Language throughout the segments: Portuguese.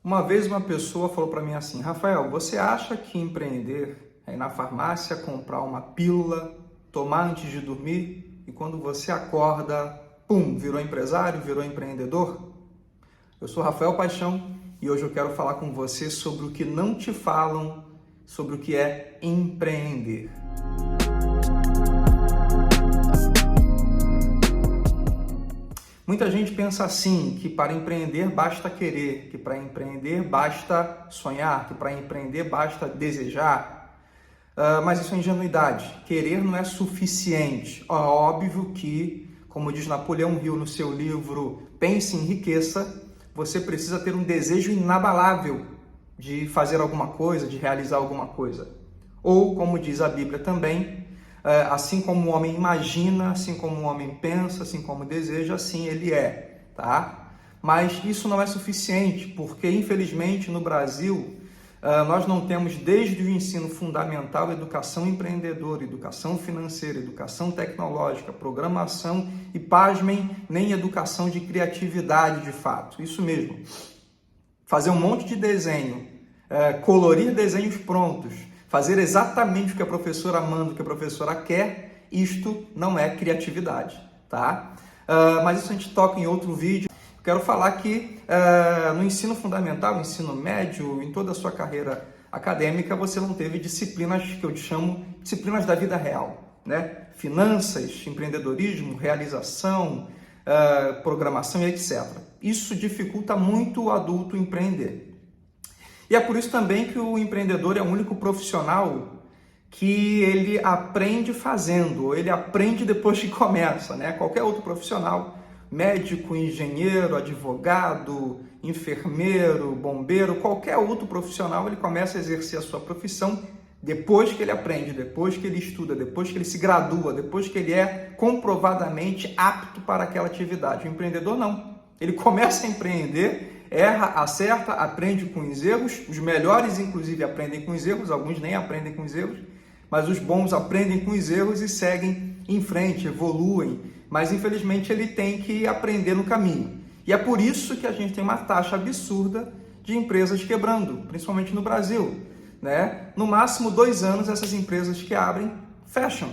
Uma vez uma pessoa falou para mim assim: Rafael, você acha que empreender é ir na farmácia, comprar uma pílula, tomar antes de dormir e quando você acorda, pum, virou empresário, virou empreendedor? Eu sou Rafael Paixão e hoje eu quero falar com você sobre o que não te falam, sobre o que é empreender. Muita gente pensa assim, que para empreender basta querer, que para empreender basta sonhar, que para empreender basta desejar. Mas isso é ingenuidade. Querer não é suficiente. Óbvio que, como diz Napoleão Hill no seu livro Pense em Riqueza, você precisa ter um desejo inabalável de fazer alguma coisa, de realizar alguma coisa. Ou, como diz a Bíblia também, assim como o homem imagina, assim como o homem pensa, assim como deseja, assim ele é, tá? Mas isso não é suficiente, porque infelizmente no Brasil nós não temos desde o ensino fundamental educação empreendedora, educação financeira, educação tecnológica, programação e, pasmem, nem educação de criatividade de fato. Isso mesmo, fazer um monte de desenho, colorir desenhos prontos, fazer exatamente o que a professora manda, o que a professora quer, isto não é criatividade, tá? Mas isso a gente toca em outro vídeo. Quero falar que no ensino fundamental, ensino médio, em toda a sua carreira acadêmica, você não teve disciplinas que eu chamo disciplinas da vida real, né? Finanças, empreendedorismo, realização, programação e etc. Isso dificulta muito o adulto empreender. E é por isso também que o empreendedor é o único profissional que ele aprende fazendo, ou ele aprende depois que começa, né? Qualquer outro profissional, médico, engenheiro, advogado, enfermeiro, bombeiro, qualquer outro profissional, ele começa a exercer a sua profissão depois que ele aprende, depois que ele estuda, depois que ele se gradua, depois que ele é comprovadamente apto para aquela atividade. O empreendedor não. Ele começa a empreender, erra, acerta, aprende com os erros. Os melhores, inclusive, aprendem com os erros, alguns nem aprendem com os erros, mas os bons aprendem com os erros e seguem em frente, evoluem. Mas, infelizmente, ele tem que aprender no caminho. E é por isso que a gente tem uma taxa absurda de empresas quebrando, principalmente no Brasil, né? No máximo 2 anos, essas empresas que abrem, fecham.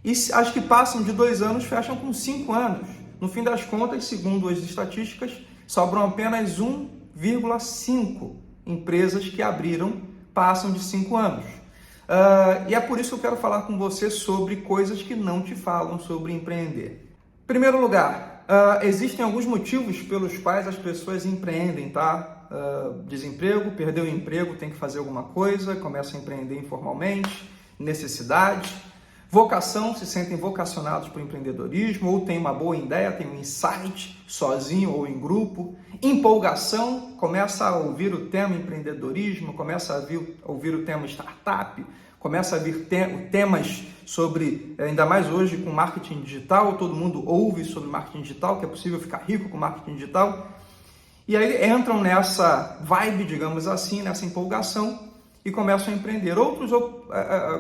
E as que passam de 2 anos, fecham com 5 anos. No fim das contas, segundo as estatísticas, sobram apenas 1,5 empresas que abriram, passam de 5 anos. E é por isso que eu quero falar com você sobre coisas que não te falam sobre empreender. Em primeiro lugar, existem alguns motivos pelos quais as pessoas empreendem, tá? Desemprego, perdeu o emprego, tem que fazer alguma coisa, começa a empreender informalmente, necessidade. Vocação, se sentem vocacionados para o empreendedorismo, ou tem uma boa ideia, tem um insight, sozinho ou em grupo. Empolgação, começa a ouvir o tema empreendedorismo, começa a ouvir o tema startup, começa a vir temas sobre, ainda mais hoje com marketing digital, todo mundo ouve sobre marketing digital, que é possível ficar rico com marketing digital. E aí entram nessa vibe, digamos assim, nessa empolgação, e começam a empreender. Outros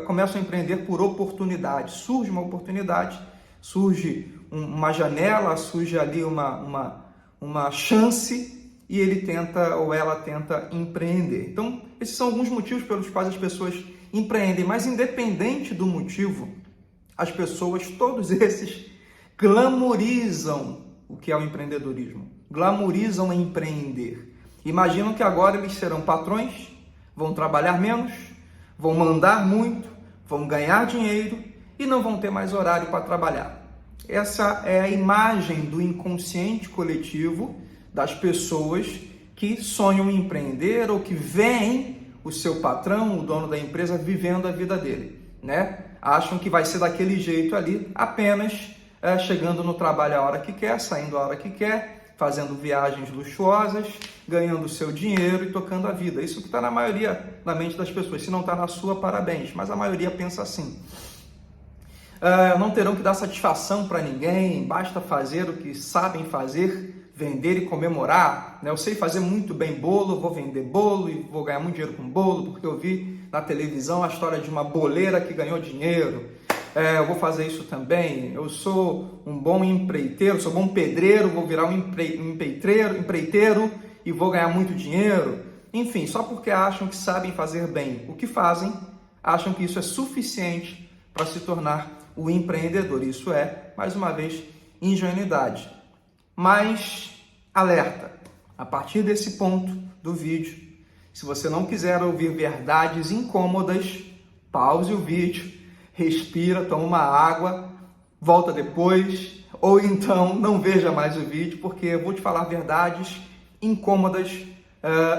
começam a empreender por oportunidade. Surge uma oportunidade, surge uma janela, surge ali uma chance e ele tenta ou ela tenta empreender. Então, esses são alguns motivos pelos quais as pessoas empreendem, mas independente do motivo, as pessoas, todos esses, glamorizam o que é o empreendedorismo, glamorizam empreender. Imaginam que agora eles serão patrões, vão trabalhar menos, vão mandar muito, vão ganhar dinheiro e não vão ter mais horário para trabalhar. Essa é a imagem do inconsciente coletivo das pessoas que sonham em empreender ou que veem o seu patrão, o dono da empresa, vivendo a vida dele, né? Acham que vai ser daquele jeito ali, apenas chegando no trabalho a hora que quer, saindo a hora que quer, fazendo viagens luxuosas, ganhando seu dinheiro e tocando a vida. Isso que está na maioria, na mente das pessoas. Se não está na sua, parabéns, mas a maioria pensa assim. Não terão que dar satisfação para ninguém, basta fazer o que sabem fazer, vender e comemorar. Né? Eu sei fazer muito bem bolo, vou vender bolo e vou ganhar muito dinheiro com bolo, porque eu vi na televisão a história de uma boleira que ganhou dinheiro. Eu vou fazer isso também. Eu sou um bom empreiteiro, sou bom pedreiro, vou virar um empreiteiro e vou ganhar muito dinheiro. Enfim, só porque acham que sabem fazer bem o que fazem, acham que isso é suficiente para se tornar o empreendedor. Isso é, mais uma vez, ingenuidade. Mas, alerta, a partir desse ponto do vídeo, se você não quiser ouvir verdades incômodas, pause o vídeo, respira, toma uma água, volta depois, ou então não veja mais o vídeo, porque eu vou te falar verdades incômodas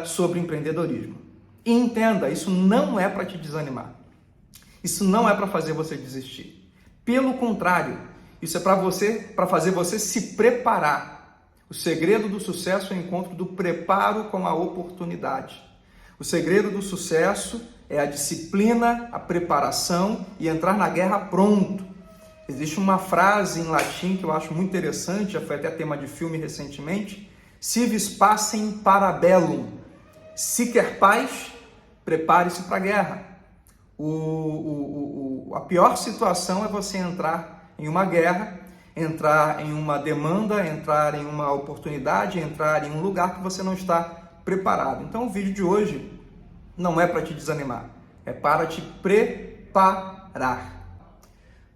sobre empreendedorismo. E entenda, isso não é para te desanimar. Isso não é para fazer você desistir. Pelo contrário, isso é para fazer você se preparar. O segredo do sucesso é o encontro do preparo com a oportunidade. O segredo do sucesso é a disciplina, a preparação e entrar na guerra pronto. Existe uma frase em latim que eu acho muito interessante, já foi até tema de filme recentemente: si vis pacem para bellum. Se quer paz, prepare-se para a guerra. A pior situação é você entrar em uma guerra, entrar em uma demanda, entrar em uma oportunidade, entrar em um lugar que você não está preparado. Então o vídeo de hoje não é para te desanimar, é para te preparar.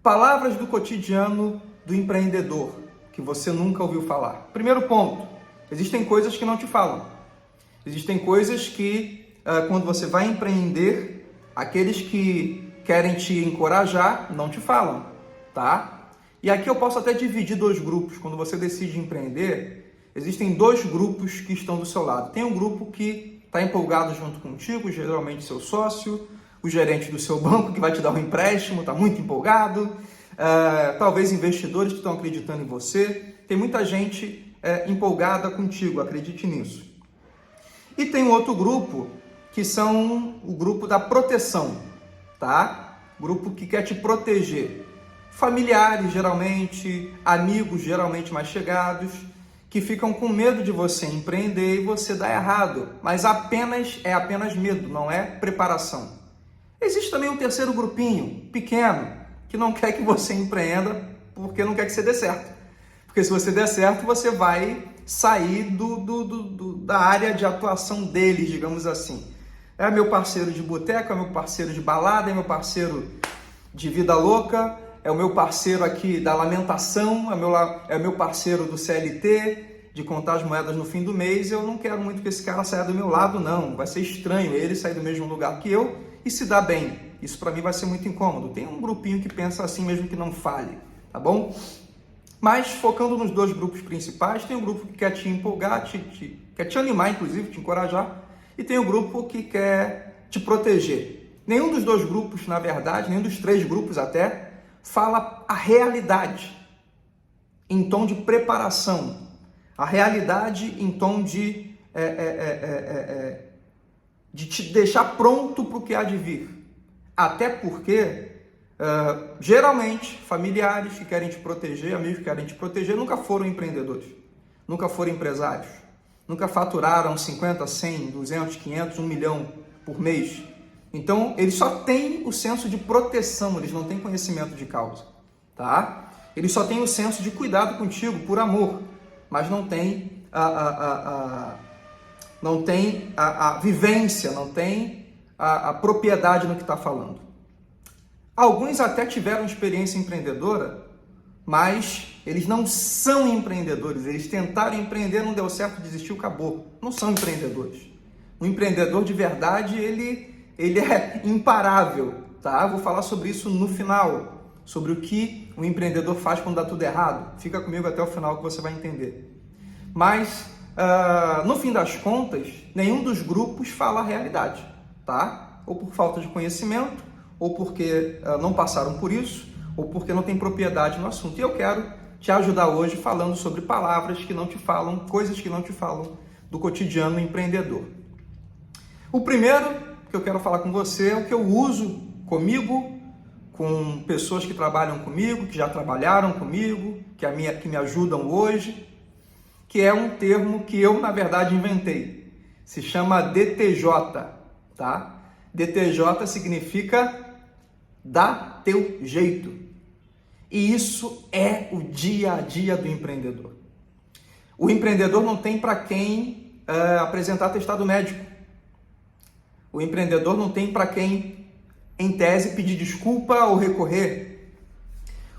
Palavras do cotidiano do empreendedor que você nunca ouviu falar. Primeiro ponto, existem coisas que não te falam. Existem coisas que, quando você vai empreender, aqueles que querem te encorajar não te falam, tá? E aqui eu posso até dividir dois grupos. Quando você decide empreender, existem dois grupos que estão do seu lado. Tem um grupo que está empolgado junto contigo, geralmente seu sócio, o gerente do seu banco que vai te dar um empréstimo, está muito empolgado, talvez investidores que estão acreditando em você. Tem muita gente empolgada contigo, acredite nisso. E tem um outro grupo que são o grupo da proteção, tá? Grupo que quer te proteger. Familiares, geralmente, amigos, geralmente mais chegados, que ficam com medo de você empreender e você dar errado, mas é apenas medo, não é preparação. Existe também um terceiro grupinho, pequeno, que não quer que você empreenda porque não quer que você dê certo. Porque se você der certo, você vai sair da área de atuação deles, digamos assim. É meu parceiro de boteca, é meu parceiro de balada, é meu parceiro de vida louca, é o meu parceiro aqui da lamentação, é o meu parceiro do CLT, de contar as moedas no fim do mês. Eu não quero muito que esse cara saia do meu lado, não. Vai ser estranho ele sair do mesmo lugar que eu e se dar bem. Isso para mim vai ser muito incômodo. Tem um grupinho que pensa assim mesmo que não fale, tá bom? Mas focando nos dois grupos principais, tem um grupo que quer te empolgar, quer te animar, inclusive, te encorajar, e tem um grupo que quer te proteger. Nenhum dos dois grupos, na verdade, nenhum dos três grupos até, fala a realidade em tom de preparação, a realidade em tom de te deixar pronto para o que há de vir. Até porque, geralmente, familiares que querem te proteger, amigos que querem te proteger, nunca foram empreendedores, nunca foram empresários, nunca faturaram 50, 100, 200, 500, 1 milhão por mês. Então, eles só têm o senso de proteção, eles não têm conhecimento de causa, tá? Eles só têm o senso de cuidado contigo por amor, mas não têm a vivência, não têm a propriedade no que está falando. Alguns até tiveram experiência empreendedora, mas eles não são empreendedores. Eles tentaram empreender, não deu certo, desistiu, acabou. Não são empreendedores. O empreendedor de verdade, ele é imparável, tá? Vou falar sobre isso no final, sobre o que o empreendedor faz quando dá tudo errado. Fica comigo até o final que você vai entender. Mas, no fim das contas, nenhum dos grupos fala a realidade, tá? Ou por falta de conhecimento, ou porque não passaram por isso, ou porque não tem propriedade no assunto. E eu quero te ajudar hoje falando sobre palavras que não te falam, coisas que não te falam do cotidiano empreendedor. O primeiro que eu quero falar com você é o que eu uso comigo, com pessoas que trabalham comigo, que já trabalharam comigo, que me ajudam hoje, que é um termo que eu, na verdade, inventei. Se chama DTJ, tá? DTJ significa dá teu jeito. E isso é o dia a dia do empreendedor. O empreendedor não tem para quem apresentar atestado médico. O empreendedor não tem para quem, em tese, pedir desculpa ou recorrer.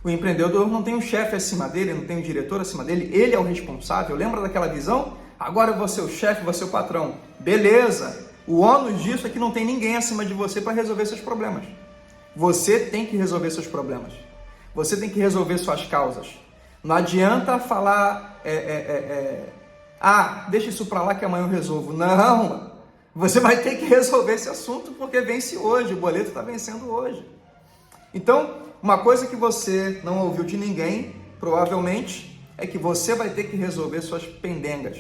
O empreendedor não tem um chefe acima dele, não tem um diretor acima dele, ele é o responsável. Lembra daquela visão? Agora eu vou ser o chefe, vou ser o patrão. Beleza! O ônus disso é que não tem ninguém acima de você para resolver seus problemas. Você tem que resolver seus problemas. Você tem que resolver suas causas. Não adianta falar, deixa isso para lá que amanhã eu resolvo. Não! Você vai ter que resolver esse assunto porque vence hoje, o boleto está vencendo hoje. Então, uma coisa que você não ouviu de ninguém, provavelmente, é que você vai ter que resolver suas pendengas.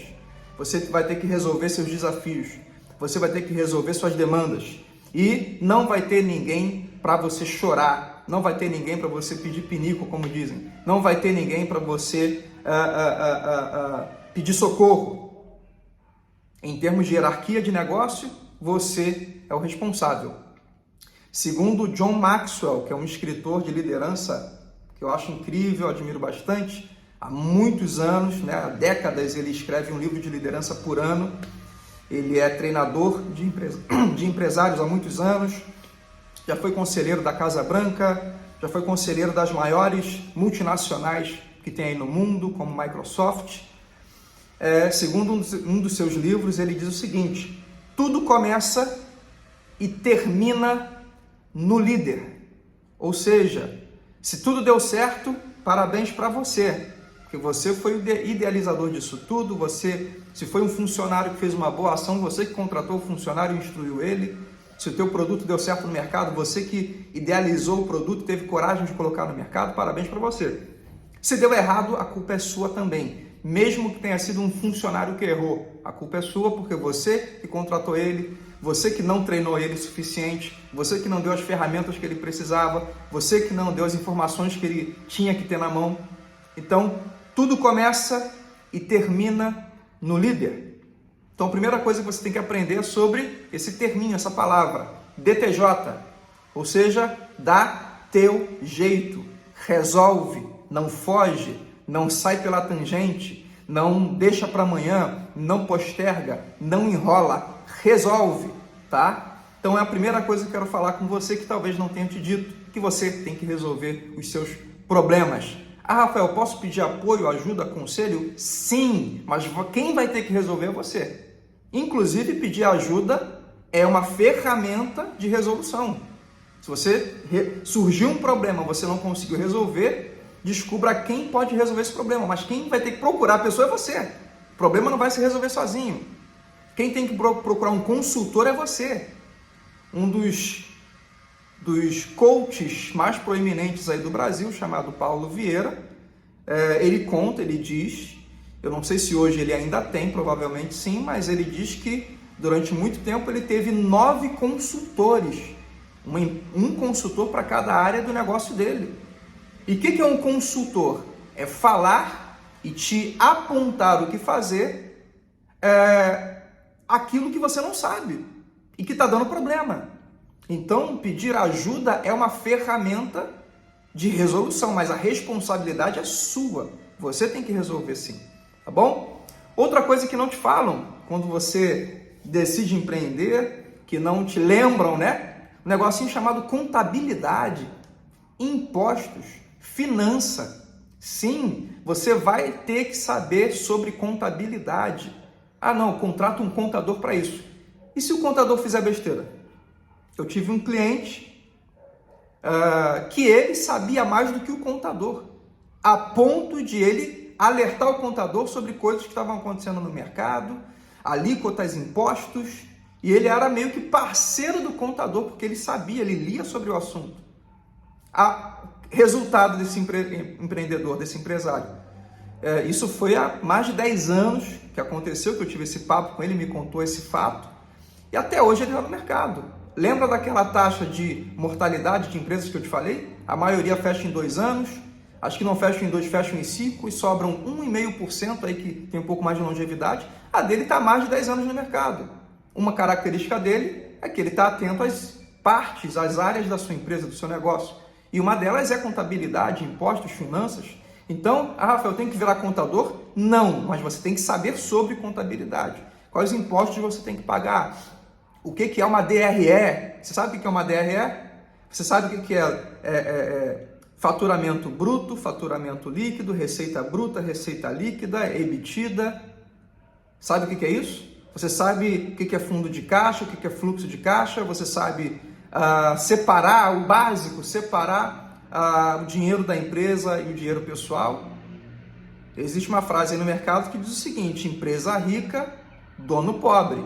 Você vai ter que resolver seus desafios. Você vai ter que resolver suas demandas. E não vai ter ninguém para você chorar. Não vai ter ninguém para você pedir pinico, como dizem. Não vai ter ninguém para você pedir socorro. Em termos de hierarquia de negócio, você é o responsável. Segundo John Maxwell, que é um escritor de liderança que eu acho incrível, admiro bastante, há muitos anos, há décadas, ele escreve um livro de liderança por ano. Ele é treinador de empresários há muitos anos, já foi conselheiro da Casa Branca, já foi conselheiro das maiores multinacionais que tem aí no mundo, como Microsoft. Segundo um dos seus livros, ele diz o seguinte: tudo começa e termina no líder. Ou seja, se tudo deu certo, parabéns para você, porque você foi o idealizador disso tudo, se foi um funcionário que fez uma boa ação, você que contratou o funcionário e instruiu ele. Se o teu produto deu certo no mercado, você que idealizou o produto, teve coragem de colocar no mercado, parabéns para você. Se deu errado, a culpa é sua também. Mesmo que tenha sido um funcionário que errou, a culpa é sua porque você que contratou ele, você que não treinou ele o suficiente, você que não deu as ferramentas que ele precisava, você que não deu as informações que ele tinha que ter na mão. Então, tudo começa e termina no líder. Então, a primeira coisa que você tem que aprender é sobre esse terminho, essa palavra, DTJ, ou seja, dá teu jeito, resolve, não foge, não sai pela tangente, não deixa para amanhã, não posterga, não enrola, resolve, tá? Então, é a primeira coisa que eu quero falar com você que talvez não tenha te dito, que você tem que resolver os seus problemas. Rafael, posso pedir apoio, ajuda, conselho? Sim, mas quem vai ter que resolver é você. Inclusive, pedir ajuda é uma ferramenta de resolução. Se você surgiu um problema, você não conseguiu resolver, descubra quem pode resolver esse problema. Mas quem vai ter que procurar a pessoa é você. O problema não vai se resolver sozinho. Quem tem que procurar um consultor é você. Um dos coaches mais proeminentes aí do Brasil, chamado Paulo Vieira, ele diz, eu não sei se hoje ele ainda tem, provavelmente sim, mas ele diz que durante muito tempo ele teve 9 consultores, um consultor para cada área do negócio dele. E o que é um consultor? É falar e te apontar o que fazer, aquilo que você não sabe e que está dando problema. Então, pedir ajuda é uma ferramenta de resolução, mas a responsabilidade é sua. Você tem que resolver sim, tá bom? Outra coisa que não te falam quando você decide empreender, que não te lembram, Um negocinho chamado contabilidade, impostos, finança. Sim, você vai ter que saber sobre contabilidade. Ah, não, contrata um contador para isso. E se o contador fizer besteira? Eu tive um cliente que ele sabia mais do que o contador, a ponto de ele alertar o contador sobre coisas que estavam acontecendo no mercado, alíquotas, impostos, e ele era meio que parceiro do contador, porque ele sabia, ele lia sobre o assunto. Resultado desse empreendedor, desse empresário. Isso foi há mais de 10 anos que aconteceu, que eu tive esse papo com ele, me contou esse fato, e até hoje ele está no mercado. Lembra daquela taxa de mortalidade de empresas que eu te falei? A maioria fecha em 2 anos, as que não fecham em 2 fecham em 5 e sobram 1,5% aí que tem um pouco mais de longevidade. A dele está há mais de 10 anos no mercado. Uma característica dele é que ele está atento às partes, às áreas da sua empresa, do seu negócio. E uma delas é contabilidade, impostos, finanças. Então, Rafael, eu tenho que virar contador? Não, mas você tem que saber sobre contabilidade. quais impostos você tem que pagar, o que é uma DRE. Você sabe o que é uma DRE? Você sabe o que é faturamento bruto, faturamento líquido, receita bruta, receita líquida, EBITDA? Sabe o que é isso? Você sabe o que é fundo de caixa, o que é fluxo de caixa? Você sabe separar o básico, separar o dinheiro da empresa e o dinheiro pessoal? Existe uma frase aí no mercado que diz o seguinte: empresa rica, dono pobre.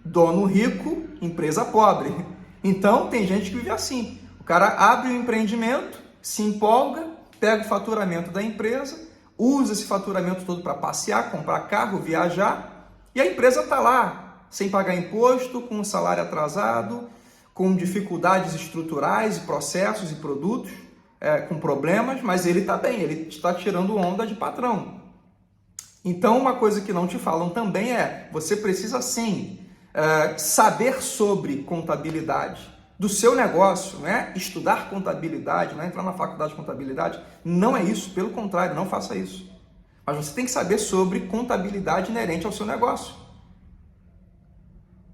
Dono rico, empresa pobre. Então, tem gente que vive assim. O cara abre um empreendimento, se empolga, pega o faturamento da empresa, usa esse faturamento todo para passear, comprar carro, viajar, e a empresa está lá, sem pagar imposto, com um salário atrasado, com dificuldades estruturais, processos e produtos, com problemas, mas ele está bem, ele está tirando onda de patrão. Então, uma coisa que não te falam também é, você precisa sim saber sobre contabilidade do seu negócio, não é estudar contabilidade, não é entrar na faculdade de contabilidade, não é isso, pelo contrário, não faça isso. Mas você tem que saber sobre contabilidade inerente ao seu negócio.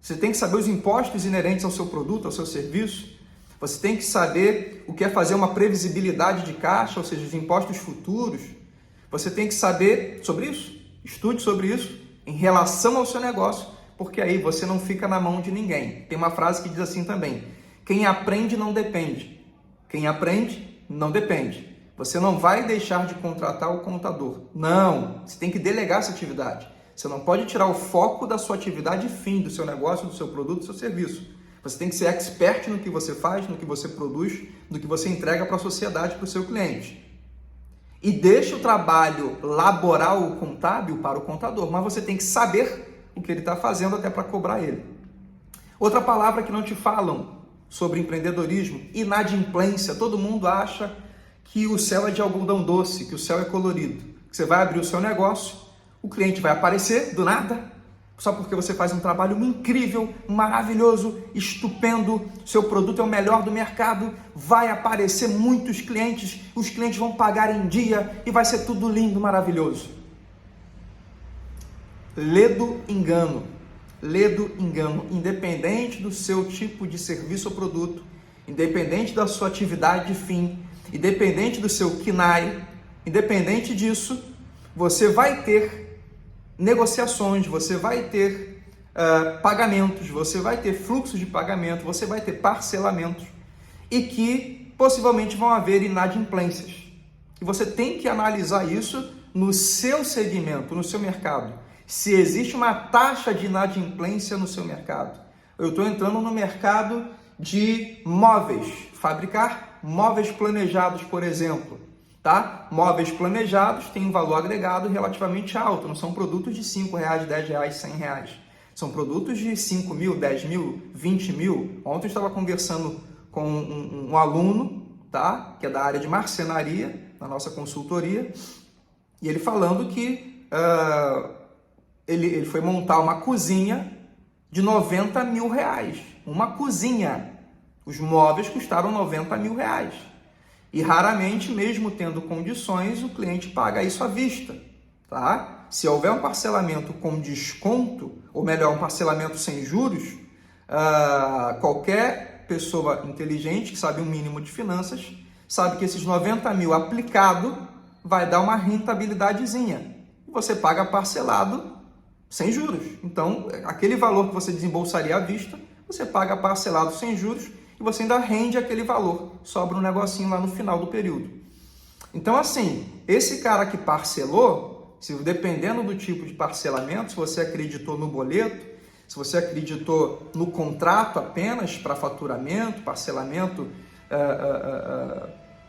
Você tem que saber os impostos inerentes ao seu produto, ao seu serviço. Você tem que saber o que é fazer uma previsibilidade de caixa, ou seja, os impostos futuros. Você tem que saber sobre isso, estude sobre isso em relação ao seu negócio, porque aí você não fica na mão de ninguém. Tem uma frase que diz assim também: quem aprende não depende. Quem aprende não depende. Você não vai deixar de contratar o contador. Não, você tem que delegar essa atividade. Você não pode tirar o foco da sua atividade fim, do seu negócio, do seu produto, do seu serviço. Você tem que ser expert no que você faz, no que você produz, no que você entrega para a sociedade, para o seu cliente. E deixa o trabalho laboral contábil para o contador, mas você tem que saber o que ele está fazendo até para cobrar ele. Outra palavra que não te falam sobre empreendedorismo: inadimplência. Todo mundo acha que o céu é de algodão doce, que o céu é colorido. Que você vai abrir o seu negócio, o cliente vai aparecer do nada, só porque você faz um trabalho incrível, maravilhoso, estupendo, seu produto é o melhor do mercado, vai aparecer muitos clientes, os clientes vão pagar em dia e vai ser tudo lindo, maravilhoso. Ledo engano, independente do seu tipo de serviço ou produto, independente da sua atividade de fim, independente do seu KNAI, independente disso, você vai ter negociações, você vai ter pagamentos, você vai ter fluxo de pagamento, você vai ter parcelamentos e que possivelmente vão haver inadimplências. E você tem que analisar isso no seu segmento, no seu mercado. Se existe uma taxa de inadimplência no seu mercado. Eu estou entrando no mercado de móveis, fabricar móveis planejados, por exemplo. Tá? Móveis planejados têm um valor agregado relativamente alto, não são produtos de R$5, R$10, R$100. São produtos de 5 mil, 10 mil, 20 mil. Ontem eu estava conversando com um aluno, tá? Que é da área de marcenaria, na nossa consultoria, e ele falando que ele foi montar uma cozinha de R$90 mil. Uma cozinha. Os móveis custaram R$90 mil. E raramente, mesmo tendo condições, o cliente paga isso à vista, tá? Se houver um parcelamento com desconto, ou melhor, um parcelamento sem juros, qualquer pessoa inteligente que sabe um mínimo de finanças, sabe que esses 90 mil aplicado vai dar uma rentabilidadezinha. E você paga parcelado sem juros. Então, aquele valor que você desembolsaria à vista, você paga parcelado sem juros, e você ainda rende aquele valor, sobra um negocinho lá no final do período. Então, assim, esse cara que parcelou, dependendo do tipo de parcelamento, se você acreditou no boleto, se você acreditou no contrato apenas para faturamento, parcelamento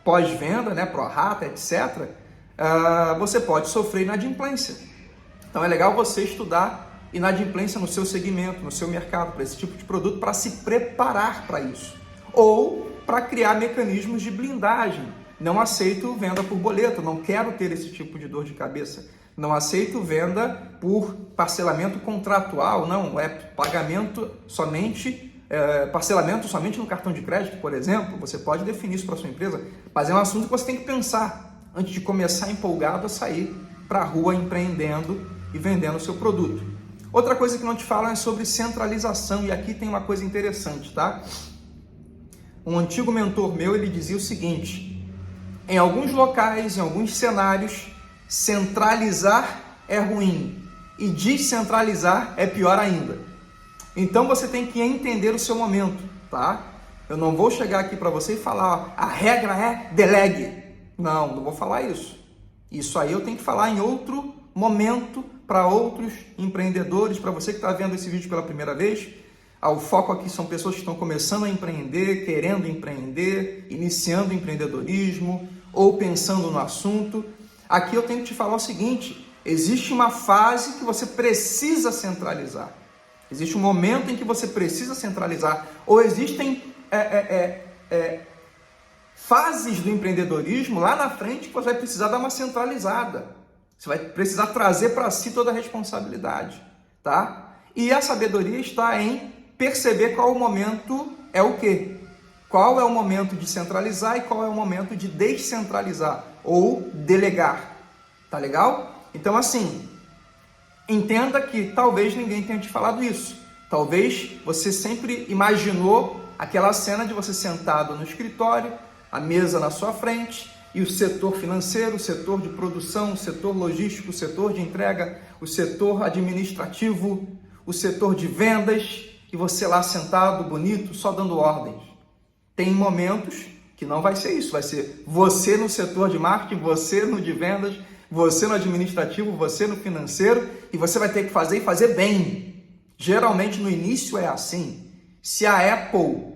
pós-venda, né, pró-rata, etc., você pode sofrer inadimplência. Então, é legal você estudar inadimplência no seu segmento, no seu mercado, para esse tipo de produto, para se preparar para isso. Ou para criar mecanismos de blindagem. Não aceito venda por boleto, não quero ter esse tipo de dor de cabeça. Não aceito venda por parcelamento contratual, não, é pagamento somente, parcelamento somente no cartão de crédito, por exemplo. Você pode definir isso para a sua empresa, mas é um assunto que você tem que pensar antes de começar empolgado a sair para a rua empreendendo e vendendo o seu produto. Outra coisa que não te falam é sobre centralização, e aqui tem uma coisa interessante, tá? Um antigo mentor meu, ele dizia o seguinte: em alguns locais, em alguns cenários, centralizar é ruim e descentralizar é pior ainda. Então você tem que entender o seu momento, tá? Eu não vou chegar aqui para você e falar, ó, a regra é delegue. Não vou falar isso. Isso aí eu tenho que falar em outro momento para outros empreendedores, para você que está vendo esse vídeo pela primeira vez. O foco aqui são pessoas que estão começando a empreender, querendo empreender, iniciando empreendedorismo ou pensando no assunto. Aqui eu tenho que te falar o seguinte: existe uma fase que você precisa centralizar. Existe um momento em que você precisa centralizar. Ou existem fases do empreendedorismo lá na frente que você vai precisar dar uma centralizada. Você vai precisar trazer para si toda a responsabilidade, tá? E a sabedoria está em perceber qual o momento é o quê? Qual é o momento de centralizar e qual é o momento de descentralizar ou delegar. Tá legal? Então, assim, entenda que talvez ninguém tenha te falado isso. Talvez você sempre imaginou aquela cena de você sentado no escritório, a mesa na sua frente, e o setor financeiro, o setor de produção, o setor logístico, o setor de entrega, o setor administrativo, o setor de vendas, e você lá sentado, bonito, só dando ordens. Tem momentos que não vai ser isso, vai ser você no setor de marketing, você no de vendas, você no administrativo, você no financeiro, e você vai ter que fazer e fazer bem. Geralmente no início é assim. Se a Apple,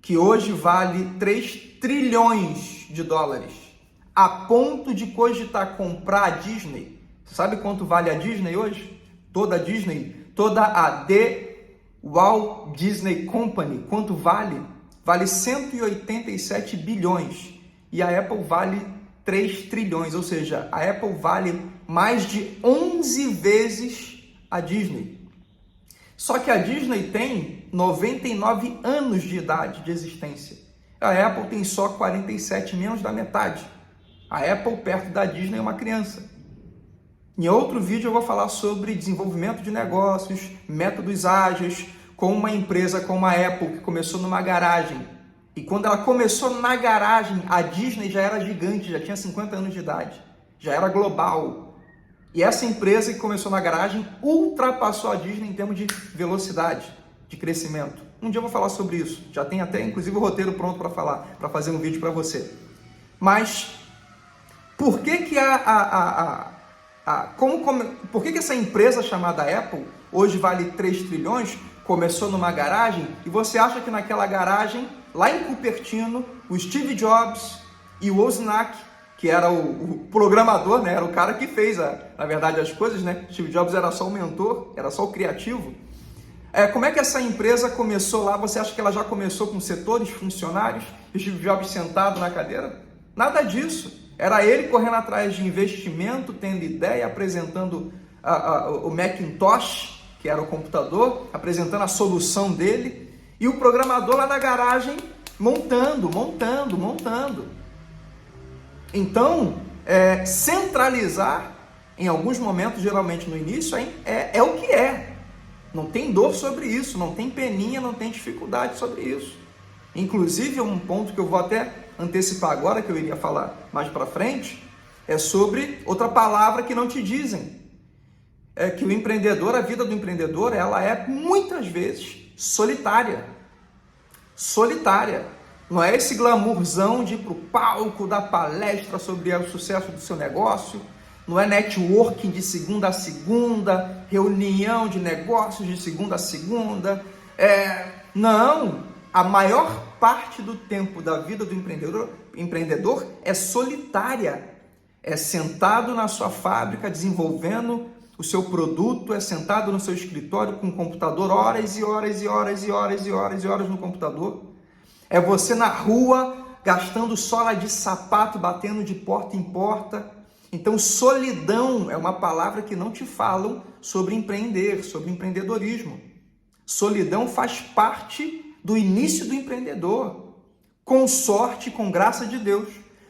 que hoje vale 3 trilhões de dólares, a ponto de cogitar comprar a Disney, você sabe quanto vale a Disney hoje? Toda a Disney, toda a Walt Disney Company, quanto vale? Vale 187 bilhões e a Apple vale 3 trilhões, ou seja, a Apple vale mais de 11 vezes a Disney. Só que a Disney tem 99 anos de idade de existência. A Apple tem só 47, menos da metade. A Apple perto da Disney é uma criança. Em outro vídeo eu vou falar sobre desenvolvimento de negócios, métodos ágeis, com uma empresa como a Apple, que começou numa garagem. E quando ela começou na garagem, a Disney já era gigante, já tinha 50 anos de idade. Já era global. E essa empresa que começou na garagem ultrapassou a Disney em termos de velocidade, de crescimento. Um dia eu vou falar sobre isso. Já tem até, inclusive, o roteiro pronto para falar, para fazer um vídeo para você. Mas, por que por que essa empresa chamada Apple hoje vale 3 trilhões, começou numa garagem, e você acha que naquela garagem, lá em Cupertino, o Steve Jobs e o Wozniak, que era o programador, né? Era o cara que fez, na verdade, as coisas, né? Steve Jobs era só o mentor, era só o criativo. Como é que essa empresa começou lá? Você acha que ela já começou com setores, funcionários, e Steve Jobs sentado na cadeira? Nada disso. Era ele correndo atrás de investimento, tendo ideia, apresentando o Macintosh, que era o computador, apresentando a solução dele, e o programador lá na garagem montando. Então, centralizar, em alguns momentos, geralmente no início, é o que é. Não tem dor sobre isso, não tem peninha, não tem dificuldade sobre isso. Inclusive, um ponto que eu vou até antecipar agora, que eu iria falar mais para frente, é sobre outra palavra que não te dizem. É que o empreendedor, a vida do empreendedor, ela é muitas vezes solitária. Solitária. Não é esse glamourzão de ir para o palco, dar palestra sobre o sucesso do seu negócio. Não é networking de segunda a segunda, reunião de negócios de segunda a segunda. Não. A maior parte do tempo da vida do empreendedor é solitária. É sentado na sua fábrica, desenvolvendo o seu produto, é sentado no seu escritório com o computador, horas e horas no computador. É você na rua, gastando sola de sapato, batendo de porta em porta. Então, solidão é uma palavra que não te falam sobre empreender, sobre empreendedorismo. Solidão faz parte do início do empreendedor. Com sorte, com graça de Deus.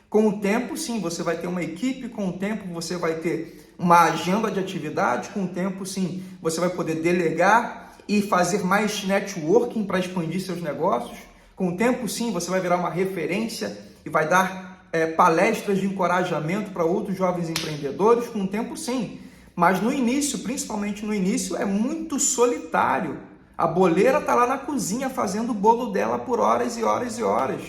Com o tempo, sim, você vai ter uma equipe, com o tempo você vai ter uma agenda de atividades, com o tempo, sim, você vai poder delegar e fazer mais networking para expandir seus negócios. Com o tempo, sim, você vai virar uma referência e vai dar palestras de encorajamento para outros jovens empreendedores. Com o tempo, sim. Mas no início, principalmente no início, é muito solitário. A boleira está lá na cozinha fazendo o bolo dela por horas e horas e horas.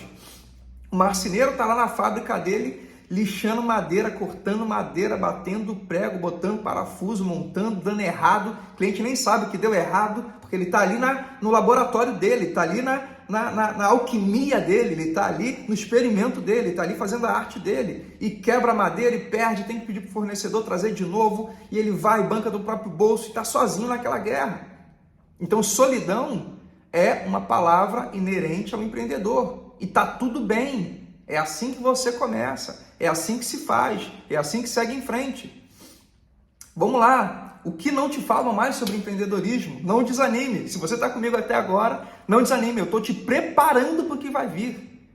O marceneiro está lá na fábrica dele, lixando madeira, cortando madeira, batendo prego, botando parafuso, montando, dando errado. O cliente nem sabe que deu errado, porque ele está ali no laboratório dele, está ali na alquimia dele, ele está ali no experimento dele, está ali fazendo a arte dele. E quebra a madeira e perde, tem que pedir para o fornecedor trazer de novo, e ele vai, banca do próprio bolso e está sozinho naquela guerra. Então, solidão é uma palavra inerente ao empreendedor. E está tudo bem. É assim que você começa. É assim que se faz. É assim que segue em frente. Vamos lá. O que não te falam mais sobre empreendedorismo? Não desanime. Se você está comigo até agora, não desanime. Eu estou te preparando para o que vai vir.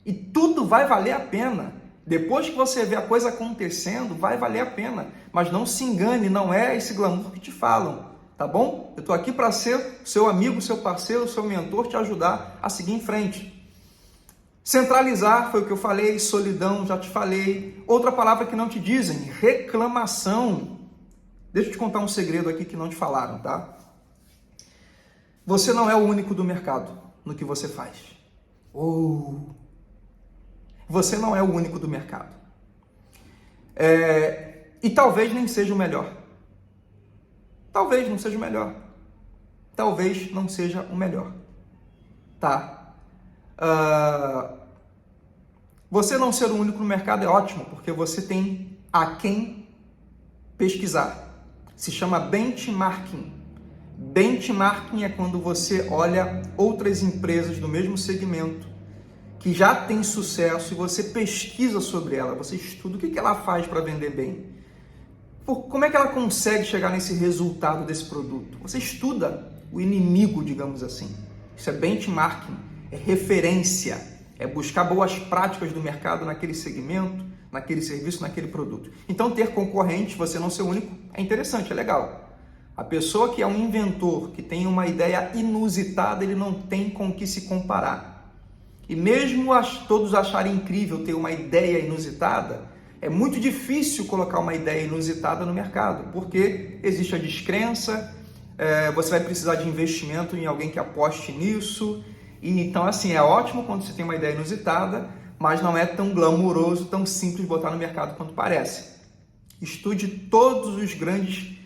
E tudo vai valer a pena. Depois que você vê a coisa acontecendo, vai valer a pena. Mas não se engane, não é esse glamour que te falam. Tá bom? Eu estou aqui para ser seu amigo, seu parceiro, seu mentor, te ajudar a seguir em frente. Centralizar foi o que eu falei, solidão, já te falei. Outra palavra que não te dizem, reclamação. Deixa eu te contar um segredo aqui que não te falaram, tá? Você não é o único do mercado no que você faz. Você não é o único do mercado. E talvez nem seja o melhor. Talvez não seja o melhor. Talvez não seja o melhor. Tá? Você não ser o único no mercado é ótimo, porque você tem a quem pesquisar. Se chama benchmarking. Benchmarking é quando você olha outras empresas do mesmo segmento que já têm sucesso e você pesquisa sobre ela, você estuda o que ela faz para vender bem. Como é que ela consegue chegar nesse resultado desse produto? Você estuda o inimigo, digamos assim. Isso é benchmarking, é referência, é buscar boas práticas do mercado naquele segmento, naquele serviço, naquele produto. Então, ter concorrentes, você não ser o único, é interessante, é legal. A pessoa que é um inventor, que tem uma ideia inusitada, ele não tem com o que se comparar. E mesmo todos acharem incrível ter uma ideia inusitada, é muito difícil colocar uma ideia inusitada no mercado, porque existe a descrença, você vai precisar de investimento em alguém que aposte nisso. E então, assim, é ótimo quando você tem uma ideia inusitada, mas não é tão glamouroso, tão simples botar no mercado quanto parece. Estude todos as grandes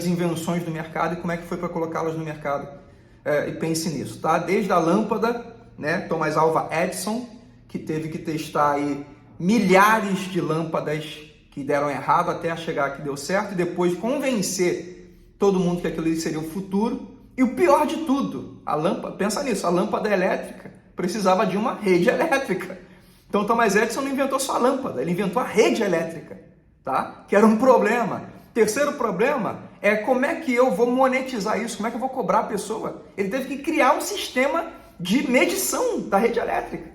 invenções do mercado e como é que foi para colocá-las no mercado. E pense nisso, tá? Desde a lâmpada, né? Thomas Alva Edison, que teve que testar aí milhares de lâmpadas que deram errado até chegar que deu certo e depois convencer todo mundo que aquilo seria o futuro. E o pior de tudo, a lâmpada, pensa nisso, a lâmpada elétrica precisava de uma rede elétrica. Então Thomas Edison não inventou só a lâmpada, ele inventou a rede elétrica, tá? Que era um problema. Terceiro problema é como é que eu vou monetizar isso, como é que eu vou cobrar a pessoa. Ele teve que criar um sistema de medição da rede elétrica.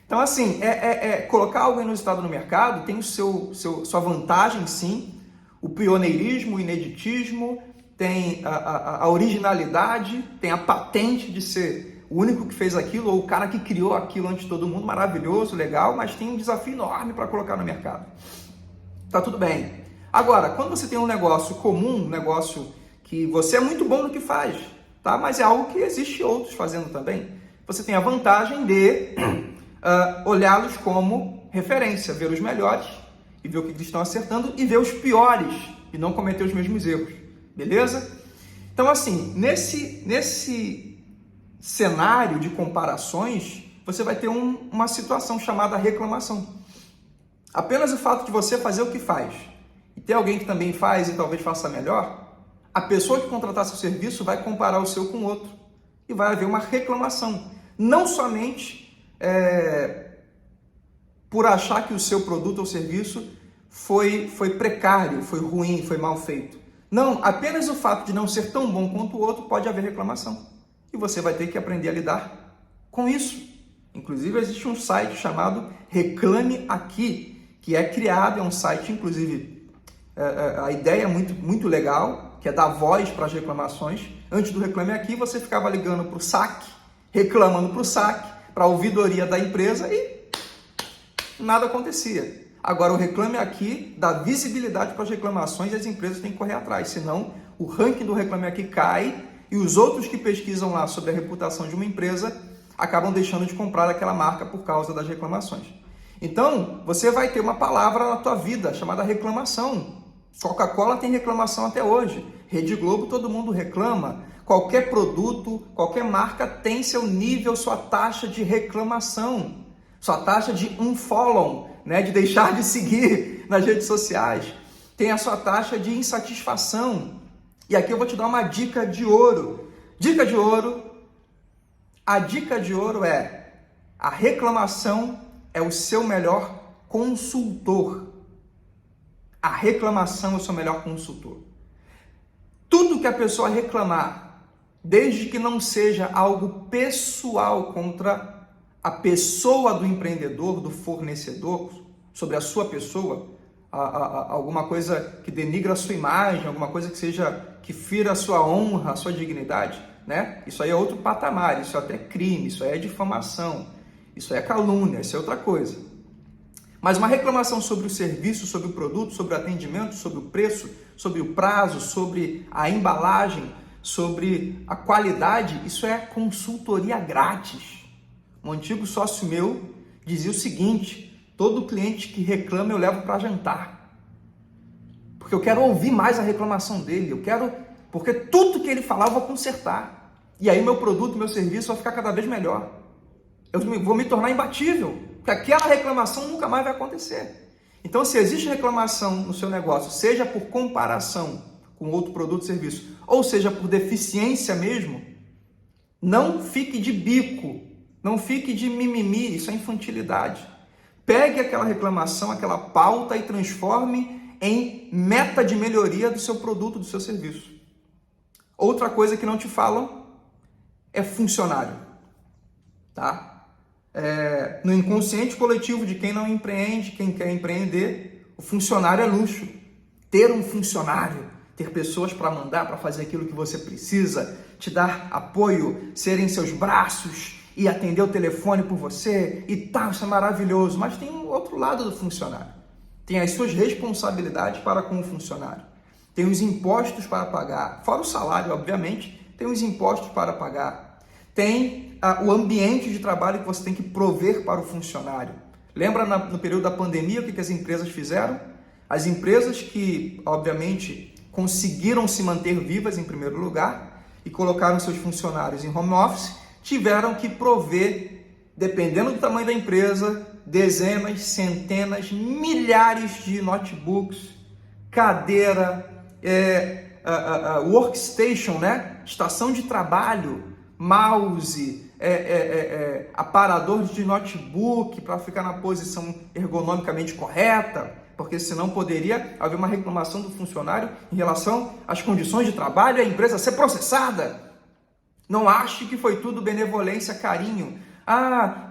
Então, assim, colocar algo inusitado no mercado tem sua vantagem, sim. O pioneirismo, o ineditismo, tem a originalidade, tem a patente de ser o único que fez aquilo, ou o cara que criou aquilo antes de todo mundo, maravilhoso, legal, mas tem um desafio enorme para colocar no mercado. Tá tudo bem. Agora, quando você tem um negócio comum, um negócio que você é muito bom no que faz, tá? Mas é algo que existe outros fazendo também, você tem a vantagem de olhá-los como referência, ver os melhores e ver o que eles estão acertando e ver os piores e não cometer os mesmos erros, beleza? Então, assim, nesse cenário de comparações, você vai ter uma situação chamada reclamação. Apenas o fato de você fazer o que faz e ter alguém que também faz e talvez faça melhor, a pessoa que contratar seu serviço vai comparar o seu com o outro e vai haver uma reclamação. Não somente por achar que o seu produto ou serviço foi precário, foi ruim, foi mal feito. Não, apenas o fato de não ser tão bom quanto o outro pode haver reclamação. E você vai ter que aprender a lidar com isso. Inclusive, existe um site chamado Reclame Aqui, que é criado, é um site, inclusive, A ideia é muito legal, que é dar voz para as reclamações. Antes do Reclame Aqui, você ficava ligando para o saque, reclamando para o saque, para a ouvidoria da empresa e nada acontecia. Agora, o Reclame Aqui dá visibilidade para as reclamações e as empresas têm que correr atrás, senão o ranking do Reclame Aqui cai e os outros que pesquisam lá sobre a reputação de uma empresa acabam deixando de comprar aquela marca por causa das reclamações. Então, você vai ter uma palavra na tua vida chamada reclamação. Coca-Cola tem reclamação até hoje. Rede Globo, todo mundo reclama. Qualquer produto, qualquer marca tem seu nível, sua taxa de reclamação. Sua taxa de unfollow, né? De deixar de seguir nas redes sociais. Tem a sua taxa de insatisfação. E aqui eu vou te dar uma dica de ouro. Dica de ouro. A dica de ouro é: a reclamação é o seu melhor consultor. A reclamação é o seu melhor consultor. Tudo que a pessoa reclamar, desde que não seja algo pessoal contra a pessoa do empreendedor, do fornecedor, sobre a sua pessoa, alguma coisa que denigra a sua imagem, alguma coisa que fira a sua honra, a sua dignidade, né? Isso aí é outro patamar, isso é até crime, isso aí é difamação, isso aí é calúnia, isso é outra coisa. Mas uma reclamação sobre o serviço, sobre o produto, sobre o atendimento, sobre o preço, sobre o prazo, sobre a embalagem, sobre a qualidade, isso é consultoria grátis. Um antigo sócio meu dizia o seguinte: todo cliente que reclama eu levo para jantar. Porque eu quero ouvir mais a reclamação dele, porque tudo que ele falar eu vou consertar. E aí meu produto, meu serviço vai ficar cada vez melhor. Eu vou me tornar imbatível. Porque aquela reclamação nunca mais vai acontecer. Então, se existe reclamação no seu negócio, seja por comparação com outro produto ou serviço, ou seja por deficiência mesmo, não fique de bico, não fique de mimimi, isso é infantilidade. Pegue aquela reclamação, aquela pauta e transforme em meta de melhoria do seu produto, do seu serviço. Outra coisa que não te falam é funcionário, tá? No inconsciente coletivo de quem não empreende, quem quer empreender, o funcionário é luxo. Ter um funcionário, ter pessoas para mandar, para fazer aquilo que você precisa, te dar apoio, serem seus braços e atender o telefone por você e tal, isso é maravilhoso. Mas tem um outro lado do funcionário. Tem as suas responsabilidades para com o funcionário. Tem os impostos para pagar, fora o salário, obviamente, tem os impostos para pagar. Tem o ambiente de trabalho que você tem que prover para o funcionário. Lembra no período da pandemia o que as empresas fizeram? As empresas que, obviamente, conseguiram se manter vivas em primeiro lugar e colocaram seus funcionários em home office, tiveram que prover, dependendo do tamanho da empresa, dezenas, centenas, milhares de notebooks, cadeira, workstation, né? Estação de trabalho, mouse, aparador de notebook para ficar na posição ergonomicamente correta, porque senão poderia haver uma reclamação do funcionário em relação às condições de trabalho e a empresa ser processada. Não ache que foi tudo benevolência, carinho.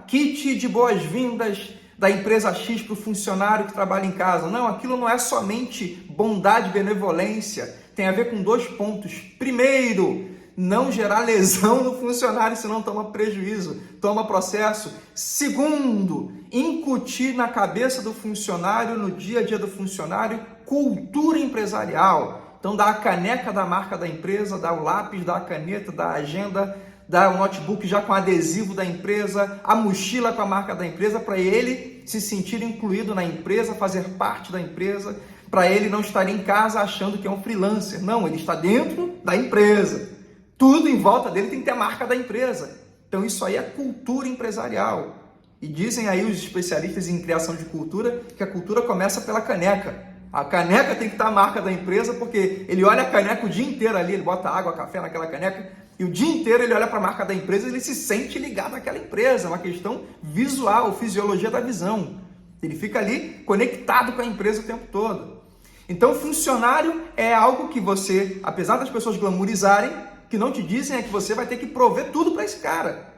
Kit de boas-vindas da empresa X para o funcionário que trabalha em casa. Não, aquilo não é somente bondade e benevolência. Tem a ver com 2 pontos. Primeiro, não gerar lesão no funcionário, senão toma prejuízo, toma processo. Segundo, incutir na cabeça do funcionário, no dia a dia do funcionário, cultura empresarial. Então dá a caneca da marca da empresa, dá o lápis, dá a caneta, dá a agenda, dá o notebook já com adesivo da empresa, a mochila com a marca da empresa, para ele se sentir incluído na empresa, fazer parte da empresa, para ele não estar em casa achando que é um freelancer. Não, ele está dentro da empresa. Tudo em volta dele tem que ter a marca da empresa. Então isso aí é cultura empresarial. E dizem aí os especialistas em criação de cultura que a cultura começa pela caneca. A caneca tem que estar a marca da empresa, porque ele olha a caneca o dia inteiro ali, ele bota água, café naquela caneca, e o dia inteiro ele olha para a marca da empresa e ele se sente ligado àquela empresa. É uma questão visual, fisiologia da visão. Ele fica ali conectado com a empresa o tempo todo. Então funcionário é algo que você, apesar das pessoas glamourizarem, que não te dizem é que você vai ter que prover tudo para esse cara.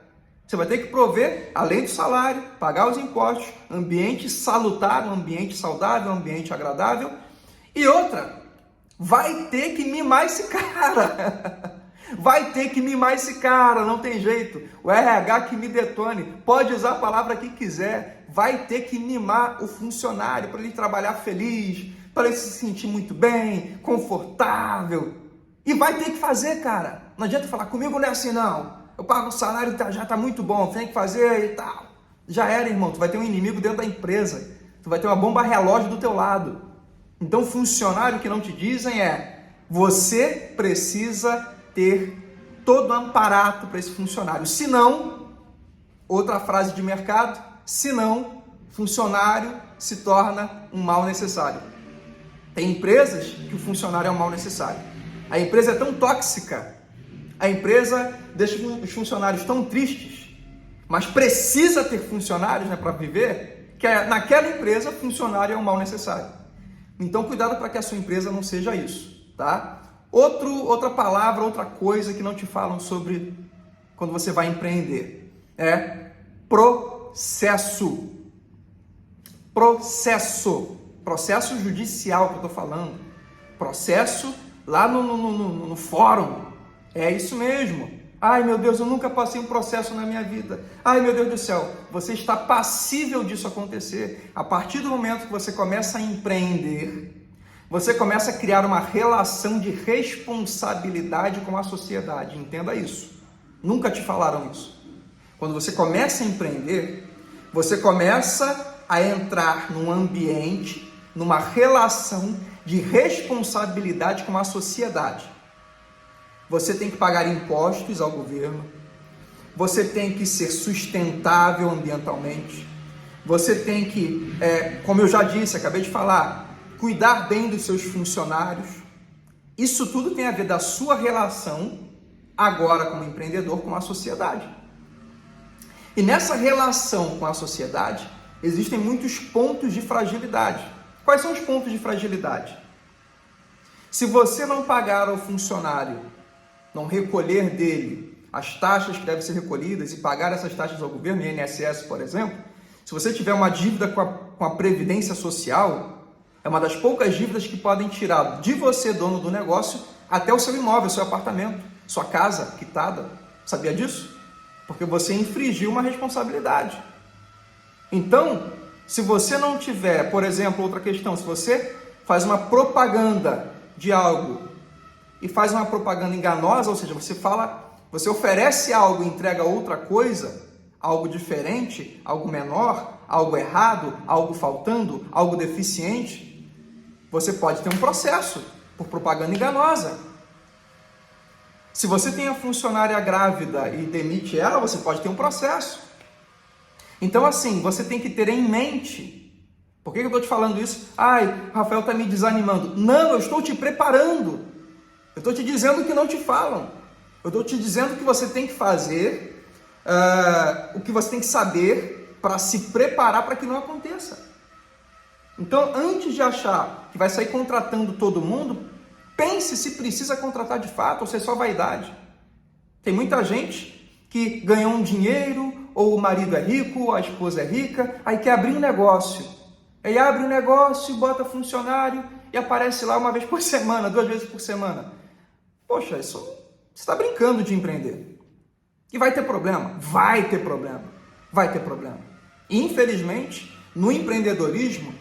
Você vai ter que prover, além do salário, pagar os impostos, ambiente salutar, um ambiente saudável, um ambiente agradável E outra, vai ter que mimar esse cara. Vai ter que mimar esse cara, não tem jeito. O RH que me detone, pode usar a palavra que quiser, vai ter que mimar o funcionário para ele trabalhar feliz, para ele se sentir muito bem, confortável. E vai ter que fazer, cara. Não adianta falar, comigo não é assim não. Eu pago o salário, já tá muito bom, tem que fazer e tal. Já era, irmão, tu vai ter um inimigo dentro da empresa. Tu vai ter uma bomba relógio do teu lado. Então, funcionário que não te dizem você precisa ter todo o amparato para esse funcionário. Se não, outra frase de mercado, se não, funcionário se torna um mal necessário. Tem empresas que o funcionário é um mal necessário. A empresa é tão tóxica, a empresa deixa os funcionários tão tristes, mas precisa ter funcionários, para viver, que naquela empresa funcionário é um mal necessário. Então, cuidado para que a sua empresa não seja isso, tá? Outra palavra, outra coisa que não te falam sobre quando você vai empreender é processo. Processo judicial que eu estou falando. Processo lá no fórum. É isso mesmo. Ai, meu Deus, eu nunca passei um processo na minha vida. Ai, meu Deus do céu, você está passível disso acontecer. A partir do momento que você começa a empreender, você começa a criar uma relação de responsabilidade com a sociedade. Entenda isso. Nunca te falaram isso. Quando você começa a empreender, você começa a entrar num ambiente, numa relação de responsabilidade com a sociedade. Você tem que pagar impostos ao governo, você tem que ser sustentável ambientalmente, você tem que, como eu já disse, acabei de falar, cuidar bem dos seus funcionários. Isso tudo tem a ver da sua relação, agora como empreendedor, com a sociedade. E nessa relação com a sociedade, existem muitos pontos de fragilidade. Quais são os pontos de fragilidade? Se você não pagar ao funcionário, não recolher dele as taxas que devem ser recolhidas e pagar essas taxas ao governo, INSS, por exemplo, se você tiver uma dívida com a Previdência Social, é uma das poucas dívidas que podem tirar de você, dono do negócio, até o seu imóvel, seu apartamento, sua casa quitada. Sabia disso? Porque você infringiu uma responsabilidade. Então, se você não tiver, por exemplo, outra questão, se você faz uma propaganda de algo e faz uma propaganda enganosa, ou seja, você oferece algo e entrega outra coisa, algo diferente, algo menor, algo errado, algo faltando, algo deficiente, você pode ter um processo por propaganda enganosa. Se você tem a funcionária grávida e demite ela, você pode ter um processo. Então, assim, você tem que ter em mente. Por que eu estou te falando isso? Ai, Rafael está me desanimando. Não, eu estou te preparando. Eu estou te dizendo o que não te falam. Eu estou te dizendo o que você tem que fazer, o que você tem que saber para se preparar para que não aconteça. Então, antes de achar que vai sair contratando todo mundo, pense se precisa contratar de fato ou se é só vaidade. Tem muita gente que ganhou um dinheiro, ou o marido é rico, ou a esposa é rica, aí quer abrir um negócio. Aí abre um negócio, bota funcionário e aparece lá uma vez por semana, 2 vezes por semana. Poxa, isso você está brincando de empreender. E vai ter problema? Vai ter problema. Vai ter problema. Infelizmente, no empreendedorismo,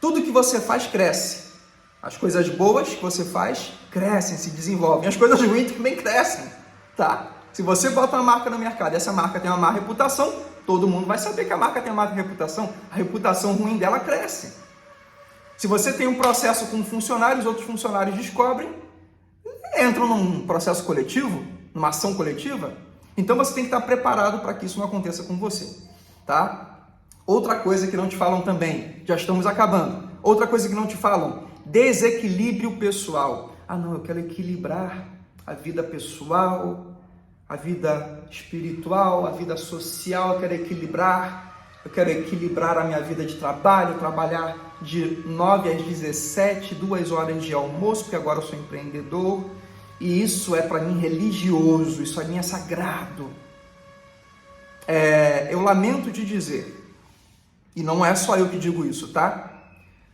tudo que você faz cresce. As coisas boas que você faz crescem, se desenvolvem. As coisas ruins também crescem, tá? Se você bota uma marca no mercado e essa marca tem uma má reputação, todo mundo vai saber que a marca tem uma má reputação. A reputação ruim dela cresce. Se você tem um processo com funcionários, outros funcionários descobrem, entram num processo coletivo, numa ação coletiva, então você tem que estar preparado para que isso não aconteça com você, tá? Outra coisa que não te falam também, já estamos acabando. Outra coisa que não te falam, desequilíbrio pessoal. Ah, não, eu quero equilibrar a vida pessoal, a vida espiritual, a vida social, eu quero equilibrar a minha vida de trabalho, trabalhar de 9 às 17, 2 horas de almoço, porque agora eu sou empreendedor, e isso é para mim religioso, isso a mim é sagrado. Eu lamento te dizer, e não é só eu que digo isso, tá?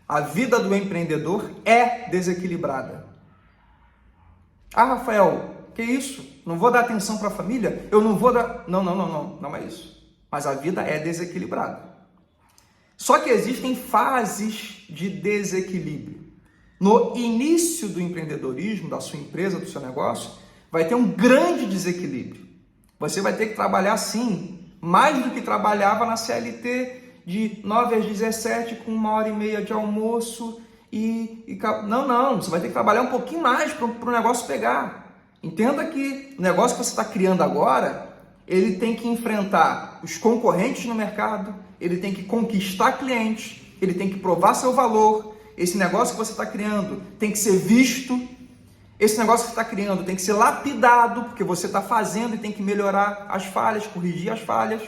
A vida do empreendedor é desequilibrada. Ah, Rafael, que isso? Não vou dar atenção para a família? Eu não vou dar... Não é isso. Mas a vida é desequilibrada. Só que existem fases de desequilíbrio. No início do empreendedorismo, da sua empresa, do seu negócio, vai ter um grande desequilíbrio. Você vai ter que trabalhar, sim, mais do que trabalhava na CLT, de 9 às 17, com 1h30 de almoço Não, você vai ter que trabalhar um pouquinho mais para o negócio pegar. Entenda que o negócio que você está criando agora, ele tem que enfrentar os concorrentes no mercado, ele tem que conquistar clientes, ele tem que provar seu valor. Esse negócio que você está criando tem que ser visto. Esse negócio que você está criando tem que ser lapidado, porque você está fazendo e tem que melhorar as falhas, corrigir as falhas.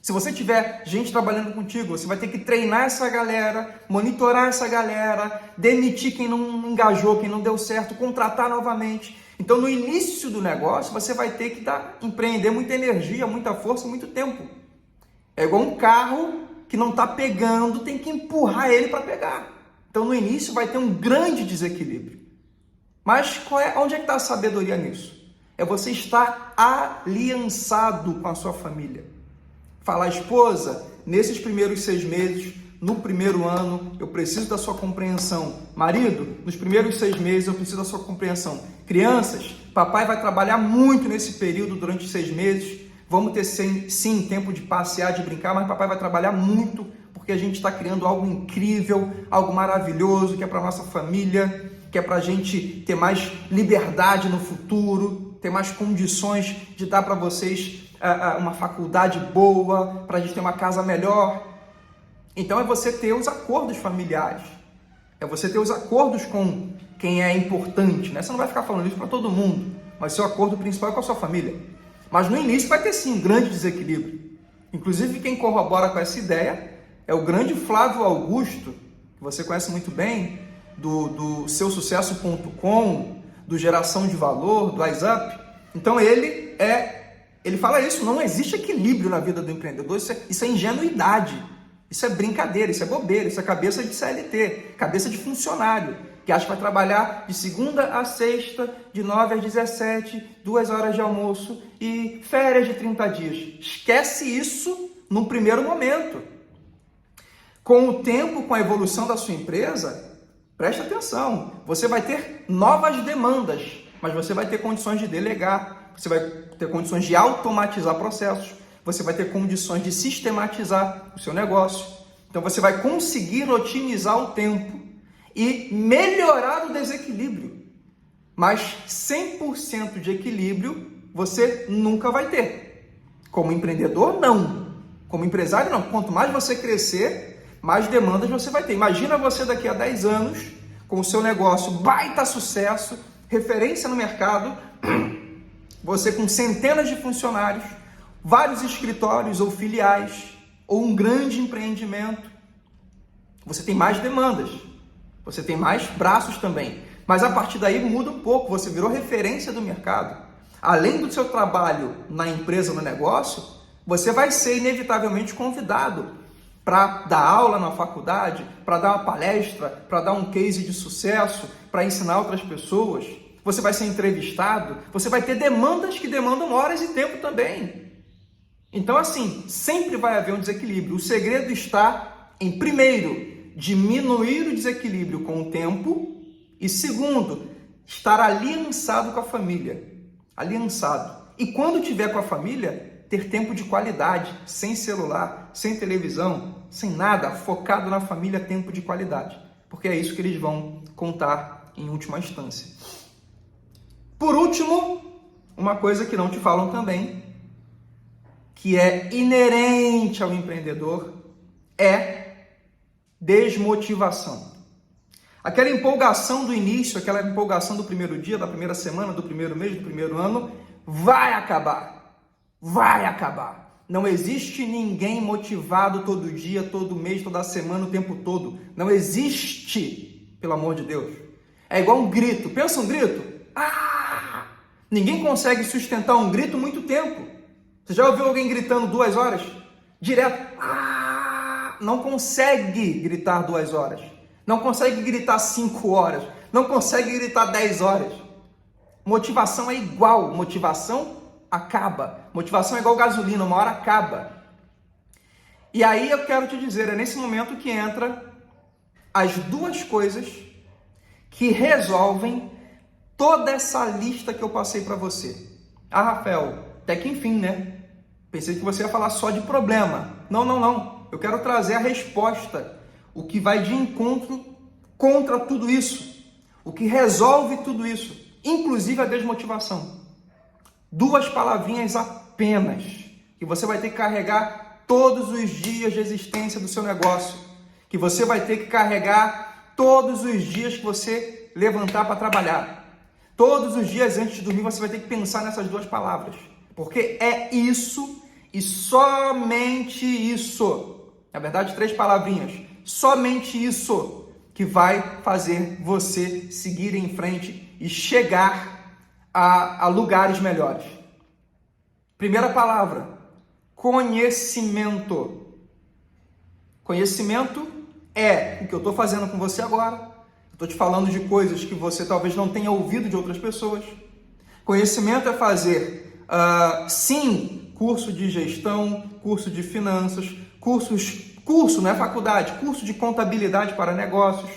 Se você tiver gente trabalhando contigo, você vai ter que treinar essa galera, monitorar essa galera, demitir quem não engajou, quem não deu certo, contratar novamente. Então, no início do negócio, você vai ter que empreender muita energia, muita força, muito tempo. É igual um carro que não está pegando, tem que empurrar ele para pegar. Então, no início, vai ter um grande desequilíbrio. Mas onde é que está a sabedoria nisso? É você estar aliançado com a sua família. Falar, esposa, nesses primeiros 6 meses, no primeiro ano, eu preciso da sua compreensão. Marido, nos primeiros 6 meses, eu preciso da sua compreensão. Crianças, papai vai trabalhar muito nesse período durante 6 meses. Vamos ter, sim, tempo de passear, de brincar, mas papai vai trabalhar muito, porque a gente está criando algo incrível, algo maravilhoso, que é para a nossa família, que é para a gente ter mais liberdade no futuro, ter mais condições de dar para vocês uma faculdade boa, para a gente ter uma casa melhor. Então é você ter os acordos familiares, é você ter os acordos com quem é importante, né? Você não vai ficar falando isso para todo mundo, mas seu acordo principal é com a sua família. Mas no início vai ter sim um grande desequilíbrio. Inclusive quem corrobora com essa ideia é o grande Flávio Augusto, que você conhece muito bem, do seusucesso.com, do Geração de Valor, do WhatsApp. Então ele fala isso, não existe equilíbrio na vida do empreendedor, isso é ingenuidade, isso é brincadeira, isso é bobeira, isso é cabeça de CLT, cabeça de funcionário, que acha que vai trabalhar de segunda a sexta, de 9 às 17, 2 horas de almoço e férias de 30 dias. Esquece isso num primeiro momento. Com o tempo, com a evolução da sua empresa, preste atenção, você vai ter novas demandas, mas você vai ter condições de delegar, você vai ter condições de automatizar processos, você vai ter condições de sistematizar o seu negócio. Então você vai conseguir otimizar o tempo e melhorar o desequilíbrio. Mas 100% de equilíbrio você nunca vai ter. Como empreendedor, não. Como empresário, não. Quanto mais você crescer, mais demandas você vai ter. Imagina você daqui a 10 anos, com o seu negócio baita sucesso, referência no mercado, você com centenas de funcionários, vários escritórios ou filiais, ou um grande empreendimento. Você tem mais demandas, você tem mais braços também. Mas a partir daí muda um pouco, você virou referência do mercado. Além do seu trabalho na empresa, no negócio, você vai ser inevitavelmente convidado para dar aula na faculdade, para dar uma palestra, para dar um case de sucesso, para ensinar outras pessoas. Você vai ser entrevistado, você vai ter demandas que demandam horas e tempo também. Então, assim, sempre vai haver um desequilíbrio. O segredo está em, primeiro, diminuir o desequilíbrio com o tempo e, segundo, estar aliançado com a família. Aliançado. E quando tiver com a família, ter tempo de qualidade, sem celular, sem televisão, sem nada, focado na família, tempo de qualidade. Porque é isso que eles vão contar em última instância. Por último, uma coisa que não te falam também, que é inerente ao empreendedor, é desmotivação. Aquela empolgação do início, aquela empolgação do primeiro dia, da primeira semana, do primeiro mês, do primeiro ano, vai acabar. Vai acabar. Não existe ninguém motivado todo dia, todo mês, toda semana, o tempo todo. Não existe, pelo amor de Deus. É igual um grito. Pensa um grito? Ah! Ninguém consegue sustentar um grito muito tempo. Você já ouviu alguém gritando 2 horas? Direto. Ah! não consegue gritar 2 horas, não consegue gritar 5 horas, não consegue gritar 10 horas. Motivação é igual, motivação acaba. Motivação é igual gasolina, uma hora acaba. E aí eu quero te dizer, é nesse momento que entra as 2 coisas que resolvem toda essa lista que eu passei para você. Ah, Rafael, até que enfim, né? Pensei que você ia falar só de problema. Não. Eu quero trazer a resposta, o que vai de encontro contra tudo isso, o que resolve tudo isso, inclusive a desmotivação. 2 palavrinhas apenas, que você vai ter que carregar todos os dias de existência do seu negócio, que você vai ter que carregar todos os dias que você levantar para trabalhar. Todos os dias antes de dormir você vai ter que pensar nessas 2 palavras, porque é isso e somente isso. Na verdade, 3 palavrinhas. Somente isso que vai fazer você seguir em frente e chegar a lugares melhores. Primeira palavra, conhecimento. Conhecimento é o que eu estou fazendo com você agora. Estou te falando de coisas que você talvez não tenha ouvido de outras pessoas. Conhecimento é fazer, sim, curso de gestão, curso de finanças, curso, não é faculdade, curso de contabilidade para negócios.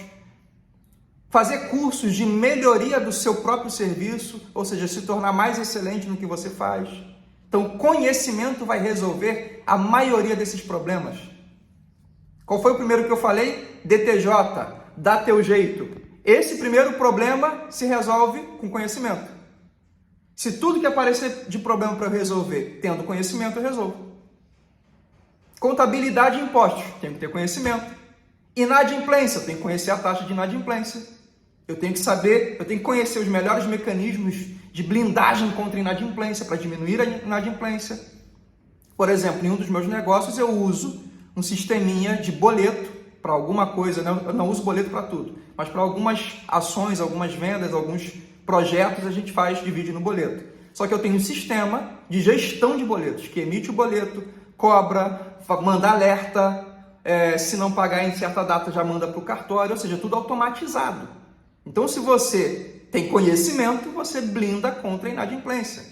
Fazer cursos de melhoria do seu próprio serviço, ou seja, se tornar mais excelente no que você faz. Então, conhecimento vai resolver a maioria desses problemas. Qual foi o primeiro que eu falei? DTJ. Dá teu jeito. Esse primeiro problema se resolve com conhecimento. Se tudo que aparecer de problema para eu resolver, tendo conhecimento, eu resolvo. Contabilidade e impostos, tenho que ter conhecimento. Inadimplência, eu tenho que conhecer a taxa de inadimplência. Eu tenho que conhecer os melhores mecanismos de blindagem contra a inadimplência, para diminuir a inadimplência. Por exemplo, em um dos meus negócios eu uso um sisteminha de boleto para alguma coisa, né? Eu não uso boleto para tudo, mas para algumas ações, algumas vendas, alguns projetos a gente divide no boleto. Só que eu tenho um sistema de gestão de boletos, que emite o boleto, cobra, manda alerta, se não pagar em certa data já manda para o cartório, ou seja, tudo automatizado. Então, se você tem conhecimento, você blinda contra a inadimplência.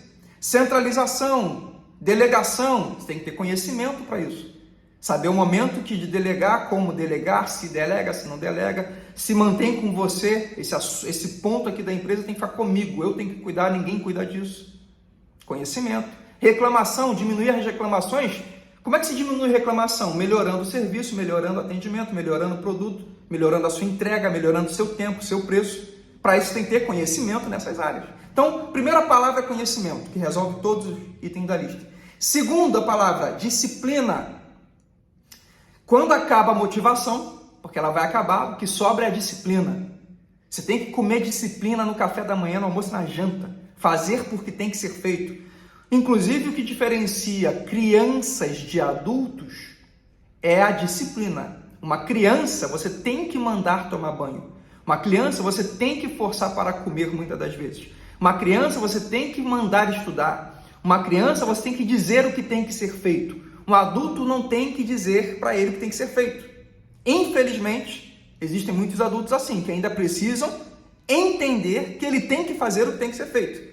Centralização, delegação, você tem que ter conhecimento para isso. Saber o momento de delegar, como delegar, se delega, se não delega, se mantém com você, esse ponto aqui da empresa tem que ficar comigo, eu tenho que cuidar, ninguém cuida disso. Conhecimento. Reclamação, diminuir as reclamações. Como é que se diminui reclamação? Melhorando o serviço, melhorando o atendimento, melhorando o produto, melhorando a sua entrega, melhorando o seu tempo, o seu preço. Para isso tem que ter conhecimento nessas áreas. Então, primeira palavra é conhecimento, que resolve todos os itens da lista. Segunda palavra, disciplina. Quando acaba a motivação, porque ela vai acabar, o que sobra é a disciplina. Você tem que comer disciplina no café da manhã, no almoço, na janta. Fazer porque tem que ser feito. Inclusive, o que diferencia crianças de adultos é a disciplina. Uma criança, você tem que mandar tomar banho. Uma criança, você tem que forçar para comer muitas das vezes. Uma criança, você tem que mandar estudar. Uma criança, você tem que dizer o que tem que ser feito. Um adulto não tem que dizer para ele o que tem que ser feito. Infelizmente, existem muitos adultos assim, que ainda precisam entender que ele tem que fazer o que tem que ser feito.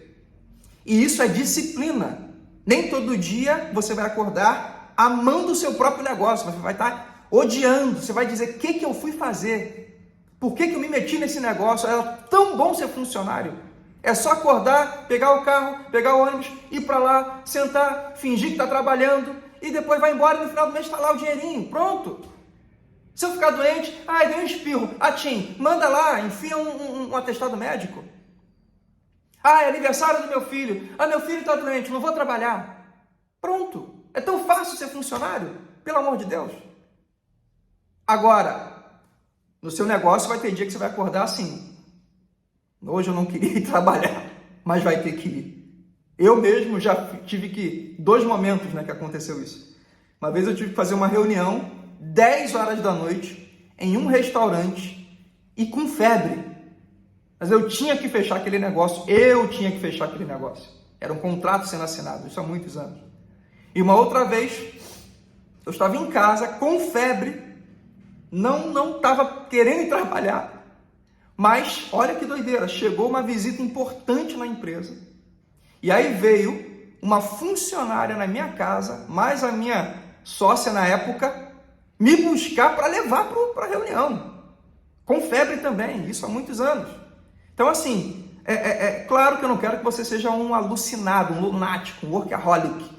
E isso é disciplina. Nem todo dia você vai acordar amando o seu próprio negócio. Você vai estar odiando. Você vai dizer, o que eu fui fazer? Por que eu me meti nesse negócio? Era tão bom ser funcionário. É só acordar, pegar o carro, pegar o ônibus, ir para lá, sentar, fingir que está trabalhando e depois vai embora e no final do mês está lá o dinheirinho. Pronto. Se eu ficar doente, dei um espirro. Tim, manda lá, enfia um atestado médico. É aniversário do meu filho. Meu filho está doente, não vou trabalhar. Pronto. É tão fácil ser funcionário, pelo amor de Deus. Agora, no seu negócio vai ter dia que você vai acordar assim. Hoje eu não queria ir trabalhar, mas vai ter que ir. Eu mesmo já tive 2 momentos, que aconteceu isso. Uma vez eu tive que fazer uma reunião, 10 horas da noite, em um restaurante e com febre. Mas eu tinha que fechar aquele negócio, Era um contrato sendo assinado, isso há muitos anos. E uma outra vez, eu estava em casa com febre, não estava querendo trabalhar. Mas, olha que doideira, chegou uma visita importante na empresa. E aí veio uma funcionária na minha casa, mais a minha sócia na época, me buscar para levar para a reunião. Com febre também, isso há muitos anos. Então, assim, claro que eu não quero que você seja um alucinado, um lunático, um workaholic.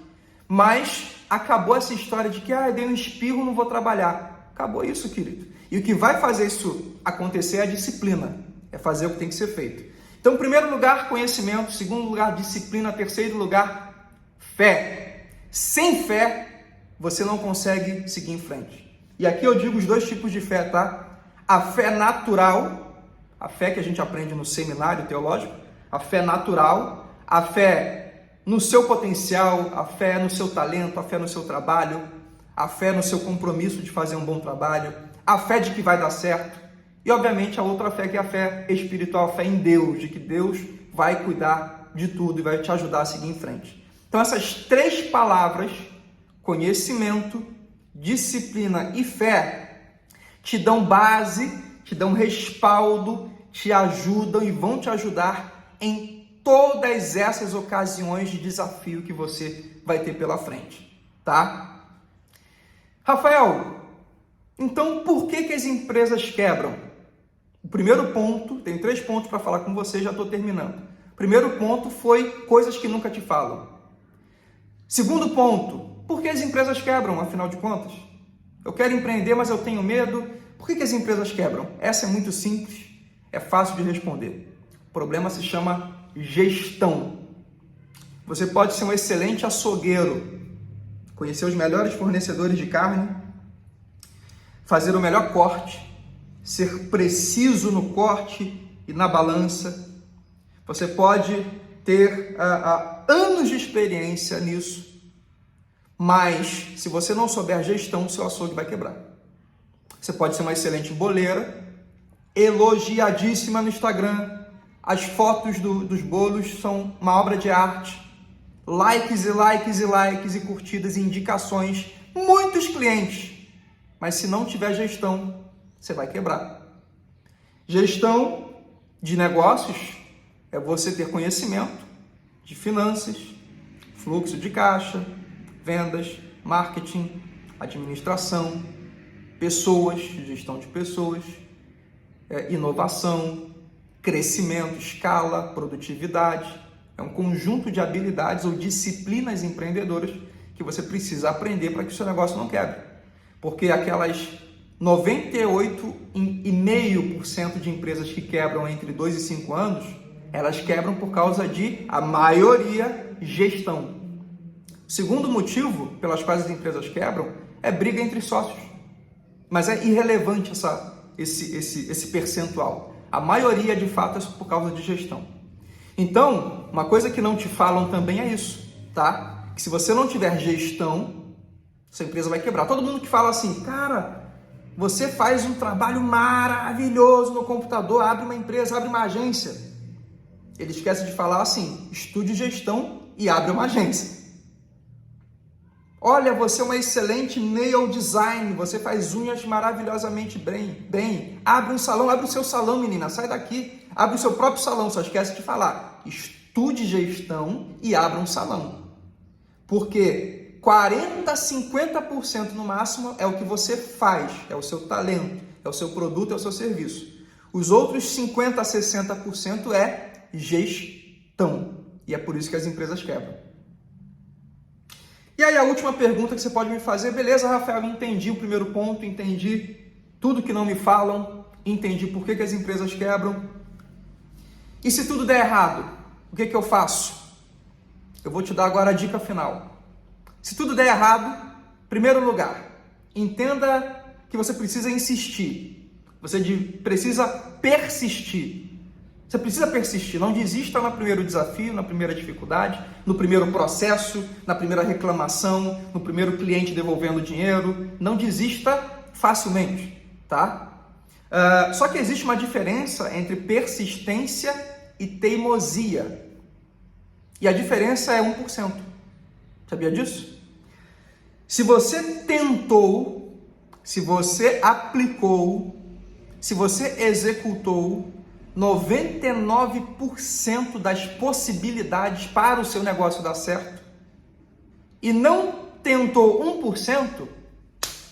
Mas acabou essa história de que, dei um espirro, não vou trabalhar. Acabou isso, querido. E o que vai fazer isso acontecer é a disciplina. É fazer o que tem que ser feito. Então, em primeiro lugar, conhecimento. Segundo lugar, disciplina. Terceiro lugar, fé. Sem fé, você não consegue seguir em frente. E aqui eu digo os dois tipos de fé, tá? A fé natural, a fé que a gente aprende no seminário teológico, a fé natural, a fé no seu potencial, a fé no seu talento, a fé no seu trabalho, a fé no seu compromisso de fazer um bom trabalho, a fé de que vai dar certo e, obviamente, a outra fé que é a fé espiritual, a fé em Deus, de que Deus vai cuidar de tudo e vai te ajudar a seguir em frente. Então, essas três palavras, conhecimento, disciplina e fé, te dão base, te dão respaldo, te ajudam e vão te ajudar em todas essas ocasiões de desafio que você vai ter pela frente, tá? Rafael, então por que as empresas quebram? O primeiro ponto, tem 3 pontos para falar com você, já estou terminando. O primeiro ponto foi coisas que nunca te falam. Segundo ponto, por que as empresas quebram, afinal de contas? Eu quero empreender, mas eu tenho medo. Por que as empresas quebram? Essa é muito simples, é fácil de responder. O problema se chama gestão. Você pode ser um excelente açougueiro, conhecer os melhores fornecedores de carne, fazer o melhor corte, ser preciso no corte e na balança. Você pode ter anos de experiência nisso, mas se você não souber gestão, seu açougue vai quebrar. Você pode ser uma excelente boleira, elogiadíssima no Instagram, as fotos dos bolos são uma obra de arte, likes e likes e likes e curtidas e indicações, muitos clientes, mas se não tiver gestão, você vai quebrar. Gestão de negócios é você ter conhecimento de finanças, fluxo de caixa, vendas, marketing, administração, pessoas, gestão de pessoas, inovação, crescimento, escala, produtividade. É um conjunto de habilidades ou disciplinas empreendedoras que você precisa aprender para que o seu negócio não quebre. Porque aquelas 98,5% de empresas que quebram entre 2 e 5 anos, elas quebram por causa de, a maioria, gestão. O segundo motivo pelas quais as empresas quebram é briga entre sócios. Mas é irrelevante esse percentual. A maioria, de fato, é por causa de gestão. Então, uma coisa que não te falam também é isso, tá? Que se você não tiver gestão, sua empresa vai quebrar. Todo mundo que fala assim, cara, você faz um trabalho maravilhoso no computador, abre uma empresa, abre uma agência. Ele esquece de falar assim, estude gestão e abre uma agência. Olha, você é uma excelente nail design, você faz unhas maravilhosamente bem. Abre um salão, abre o seu salão, menina, sai daqui. Abre o seu próprio salão, só esquece de falar. Estude gestão e abra um salão. Porque 40%, 50% no máximo é o que você faz, é o seu talento, é o seu produto, é o seu serviço. Os outros 50%, 60% é gestão. E é por isso que as empresas quebram. E aí a última pergunta que você pode me fazer, beleza, Rafael, entendi o primeiro ponto, entendi tudo que não me falam, entendi por que as empresas quebram. E se tudo der errado, o que eu faço? Eu vou te dar agora a dica final. Se tudo der errado, primeiro lugar, entenda que você precisa insistir, você precisa persistir. Você precisa persistir, não desista no primeiro desafio, na primeira dificuldade, no primeiro processo, na primeira reclamação, no primeiro cliente devolvendo dinheiro. Não desista facilmente, tá? Só que existe uma diferença entre persistência e teimosia. E a diferença é 1%. Sabia disso? Se você tentou, se você aplicou, se você executou 99% das possibilidades para o seu negócio dar certo e não tentou 1%,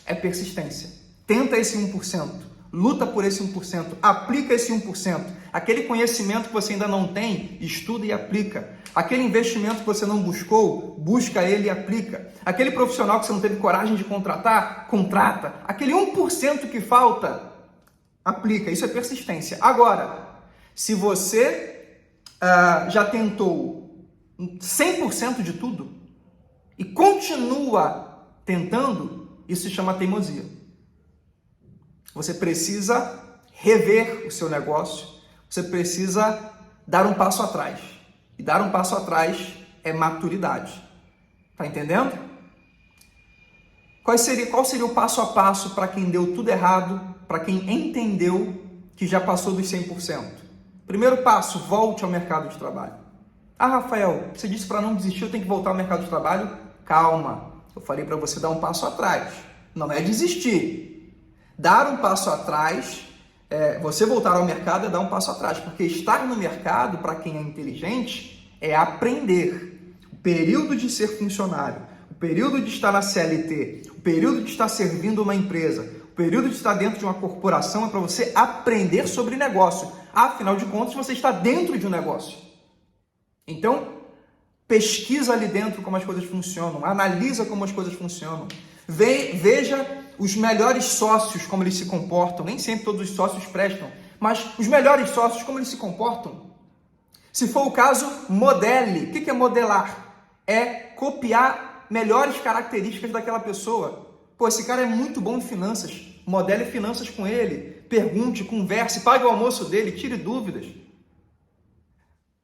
é persistência. Tenta esse 1%, luta por esse 1%, aplica esse 1%. Aquele conhecimento que você ainda não tem, estuda e aplica. Aquele investimento que você não buscou, busca ele e aplica. Aquele profissional que você não teve coragem de contratar, contrata. Aquele 1% que falta, aplica. Isso é persistência. Agora, se você já tentou 100% de tudo e continua tentando, isso se chama teimosia. Você precisa rever o seu negócio, você precisa dar um passo atrás. E dar um passo atrás é maturidade. Tá entendendo? Qual seria o passo a passo para quem deu tudo errado, para quem entendeu que já passou dos 100%? Primeiro passo, volte ao mercado de trabalho. Ah, Rafael, você disse para não desistir, eu tenho que voltar ao mercado de trabalho? Calma, eu falei para você dar um passo atrás. Não é desistir. Dar um passo atrás, você voltar ao mercado é dar um passo atrás, porque estar no mercado, para quem é inteligente, é aprender. O período de ser funcionário, o período de estar na CLT, o período de estar servindo uma empresa, o período de estar dentro de uma corporação é para você aprender sobre negócio. Afinal de contas, você está dentro de um negócio. Então, pesquisa ali dentro como as coisas funcionam, analisa como as coisas funcionam, veja os melhores sócios, como eles se comportam. Nem sempre todos os sócios prestam, mas os melhores sócios, como eles se comportam. Se for o caso, modele. O que é modelar? É copiar melhores características daquela pessoa. Pô, esse cara é muito bom em finanças. Modele finanças com ele. Pergunte, converse, pague o almoço dele, tire dúvidas.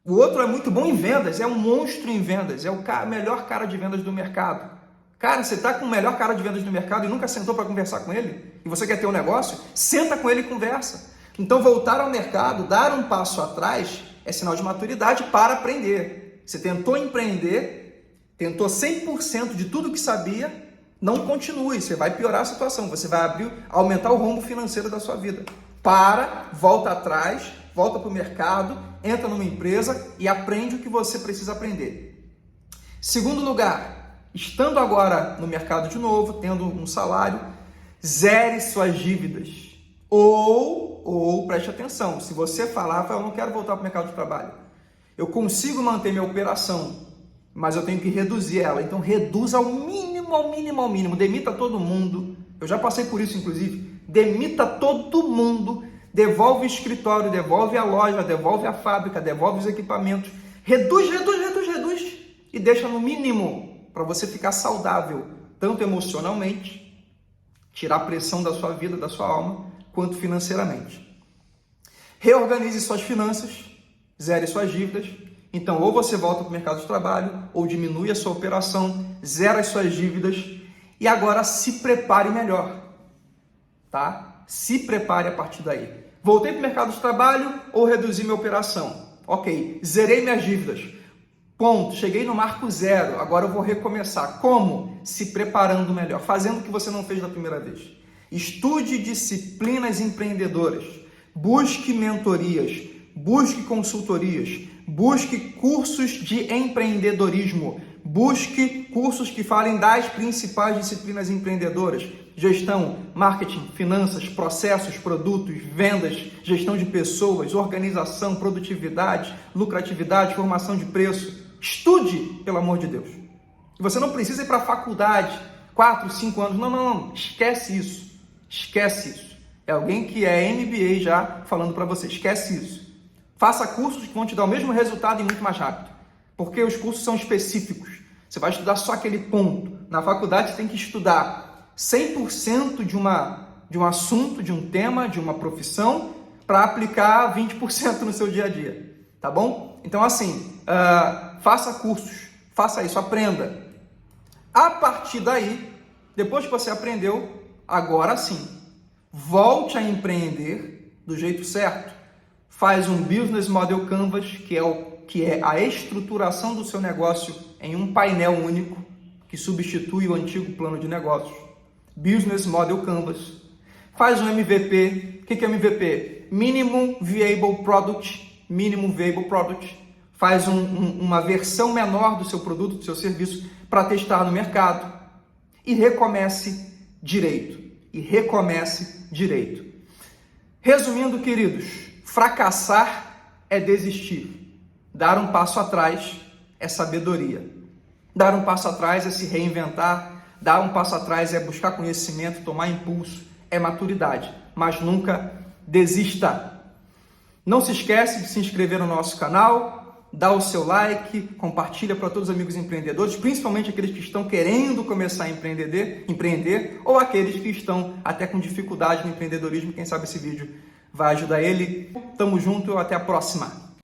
O outro é muito bom em vendas, é um monstro em vendas, é o melhor cara de vendas do mercado. Cara, você está com o melhor cara de vendas do mercado e nunca sentou para conversar com ele? E você quer ter um negócio? Senta com ele e conversa. Então, voltar ao mercado, dar um passo atrás, é sinal de maturidade para aprender. Você tentou empreender, tentou 100% de tudo que sabia, não continue, você vai piorar a situação, você vai aumentar o rombo financeiro da sua vida. Volta atrás, volta para o mercado, entra numa empresa e aprende o que você precisa aprender. Segundo lugar, estando agora no mercado de novo, tendo um salário, zere suas dívidas. Ou preste atenção, se você falar, eu não quero voltar para o mercado de trabalho, eu consigo manter minha operação, mas eu tenho que reduzir ela, então reduza ao mínimo, demita todo mundo, eu já passei por isso inclusive, demita todo mundo, devolve o escritório, devolve a loja, devolve a fábrica, devolve os equipamentos, reduz e deixa no mínimo para você ficar saudável, tanto emocionalmente, tirar a pressão da sua vida, da sua alma, quanto financeiramente. Reorganize suas finanças, zere suas dívidas. Então, ou você volta para o mercado de trabalho, ou diminui a sua operação, zera as suas dívidas e agora se prepare melhor, tá? Se prepare a partir daí. Voltei para o mercado de trabalho ou reduzi minha operação? Ok, zerei minhas dívidas. Ponto, cheguei no marco zero, agora eu vou recomeçar. Como? Se preparando melhor, fazendo o que você não fez da primeira vez. Estude disciplinas empreendedoras, busque mentorias, busque consultorias, busque cursos de empreendedorismo, busque cursos que falem das principais disciplinas empreendedoras: gestão, marketing, finanças, processos, produtos, vendas, gestão de pessoas, organização, produtividade, lucratividade, formação de preço. Estude, pelo amor de Deus. Você não precisa ir para a faculdade, 4, 5 anos, não, esquece isso, É alguém que é MBA já falando para você, esquece isso. Faça cursos que vão te dar o mesmo resultado e muito mais rápido, porque os cursos são específicos. Você vai estudar só aquele ponto. Na faculdade você tem que estudar 100% de um assunto, de um tema, de uma profissão, para aplicar 20% no seu dia a dia, tá bom? Então assim, faça cursos, faça isso, aprenda. A partir daí, depois que você aprendeu, agora sim, volte a empreender do jeito certo. Faz um Business Model Canvas, que é a estruturação do seu negócio em um painel único, que substitui o antigo plano de negócios. Business Model Canvas. Faz um MVP. O que é MVP? Minimum Viable Product. Minimum Viable Product. Faz uma versão menor do seu produto, do seu serviço, para testar no mercado. E recomece direito. Resumindo, queridos, fracassar é desistir. Dar um passo atrás é sabedoria. Dar um passo atrás é se reinventar. Dar um passo atrás é buscar conhecimento, tomar impulso, é maturidade. Mas nunca desista. Não se esquece de se inscrever no nosso canal, dá o seu like, compartilha para todos os amigos empreendedores, principalmente aqueles que estão querendo começar a empreender ou aqueles que estão até com dificuldade no empreendedorismo. Quem sabe esse vídeo vai ajudar ele. Tamo junto, até a próxima.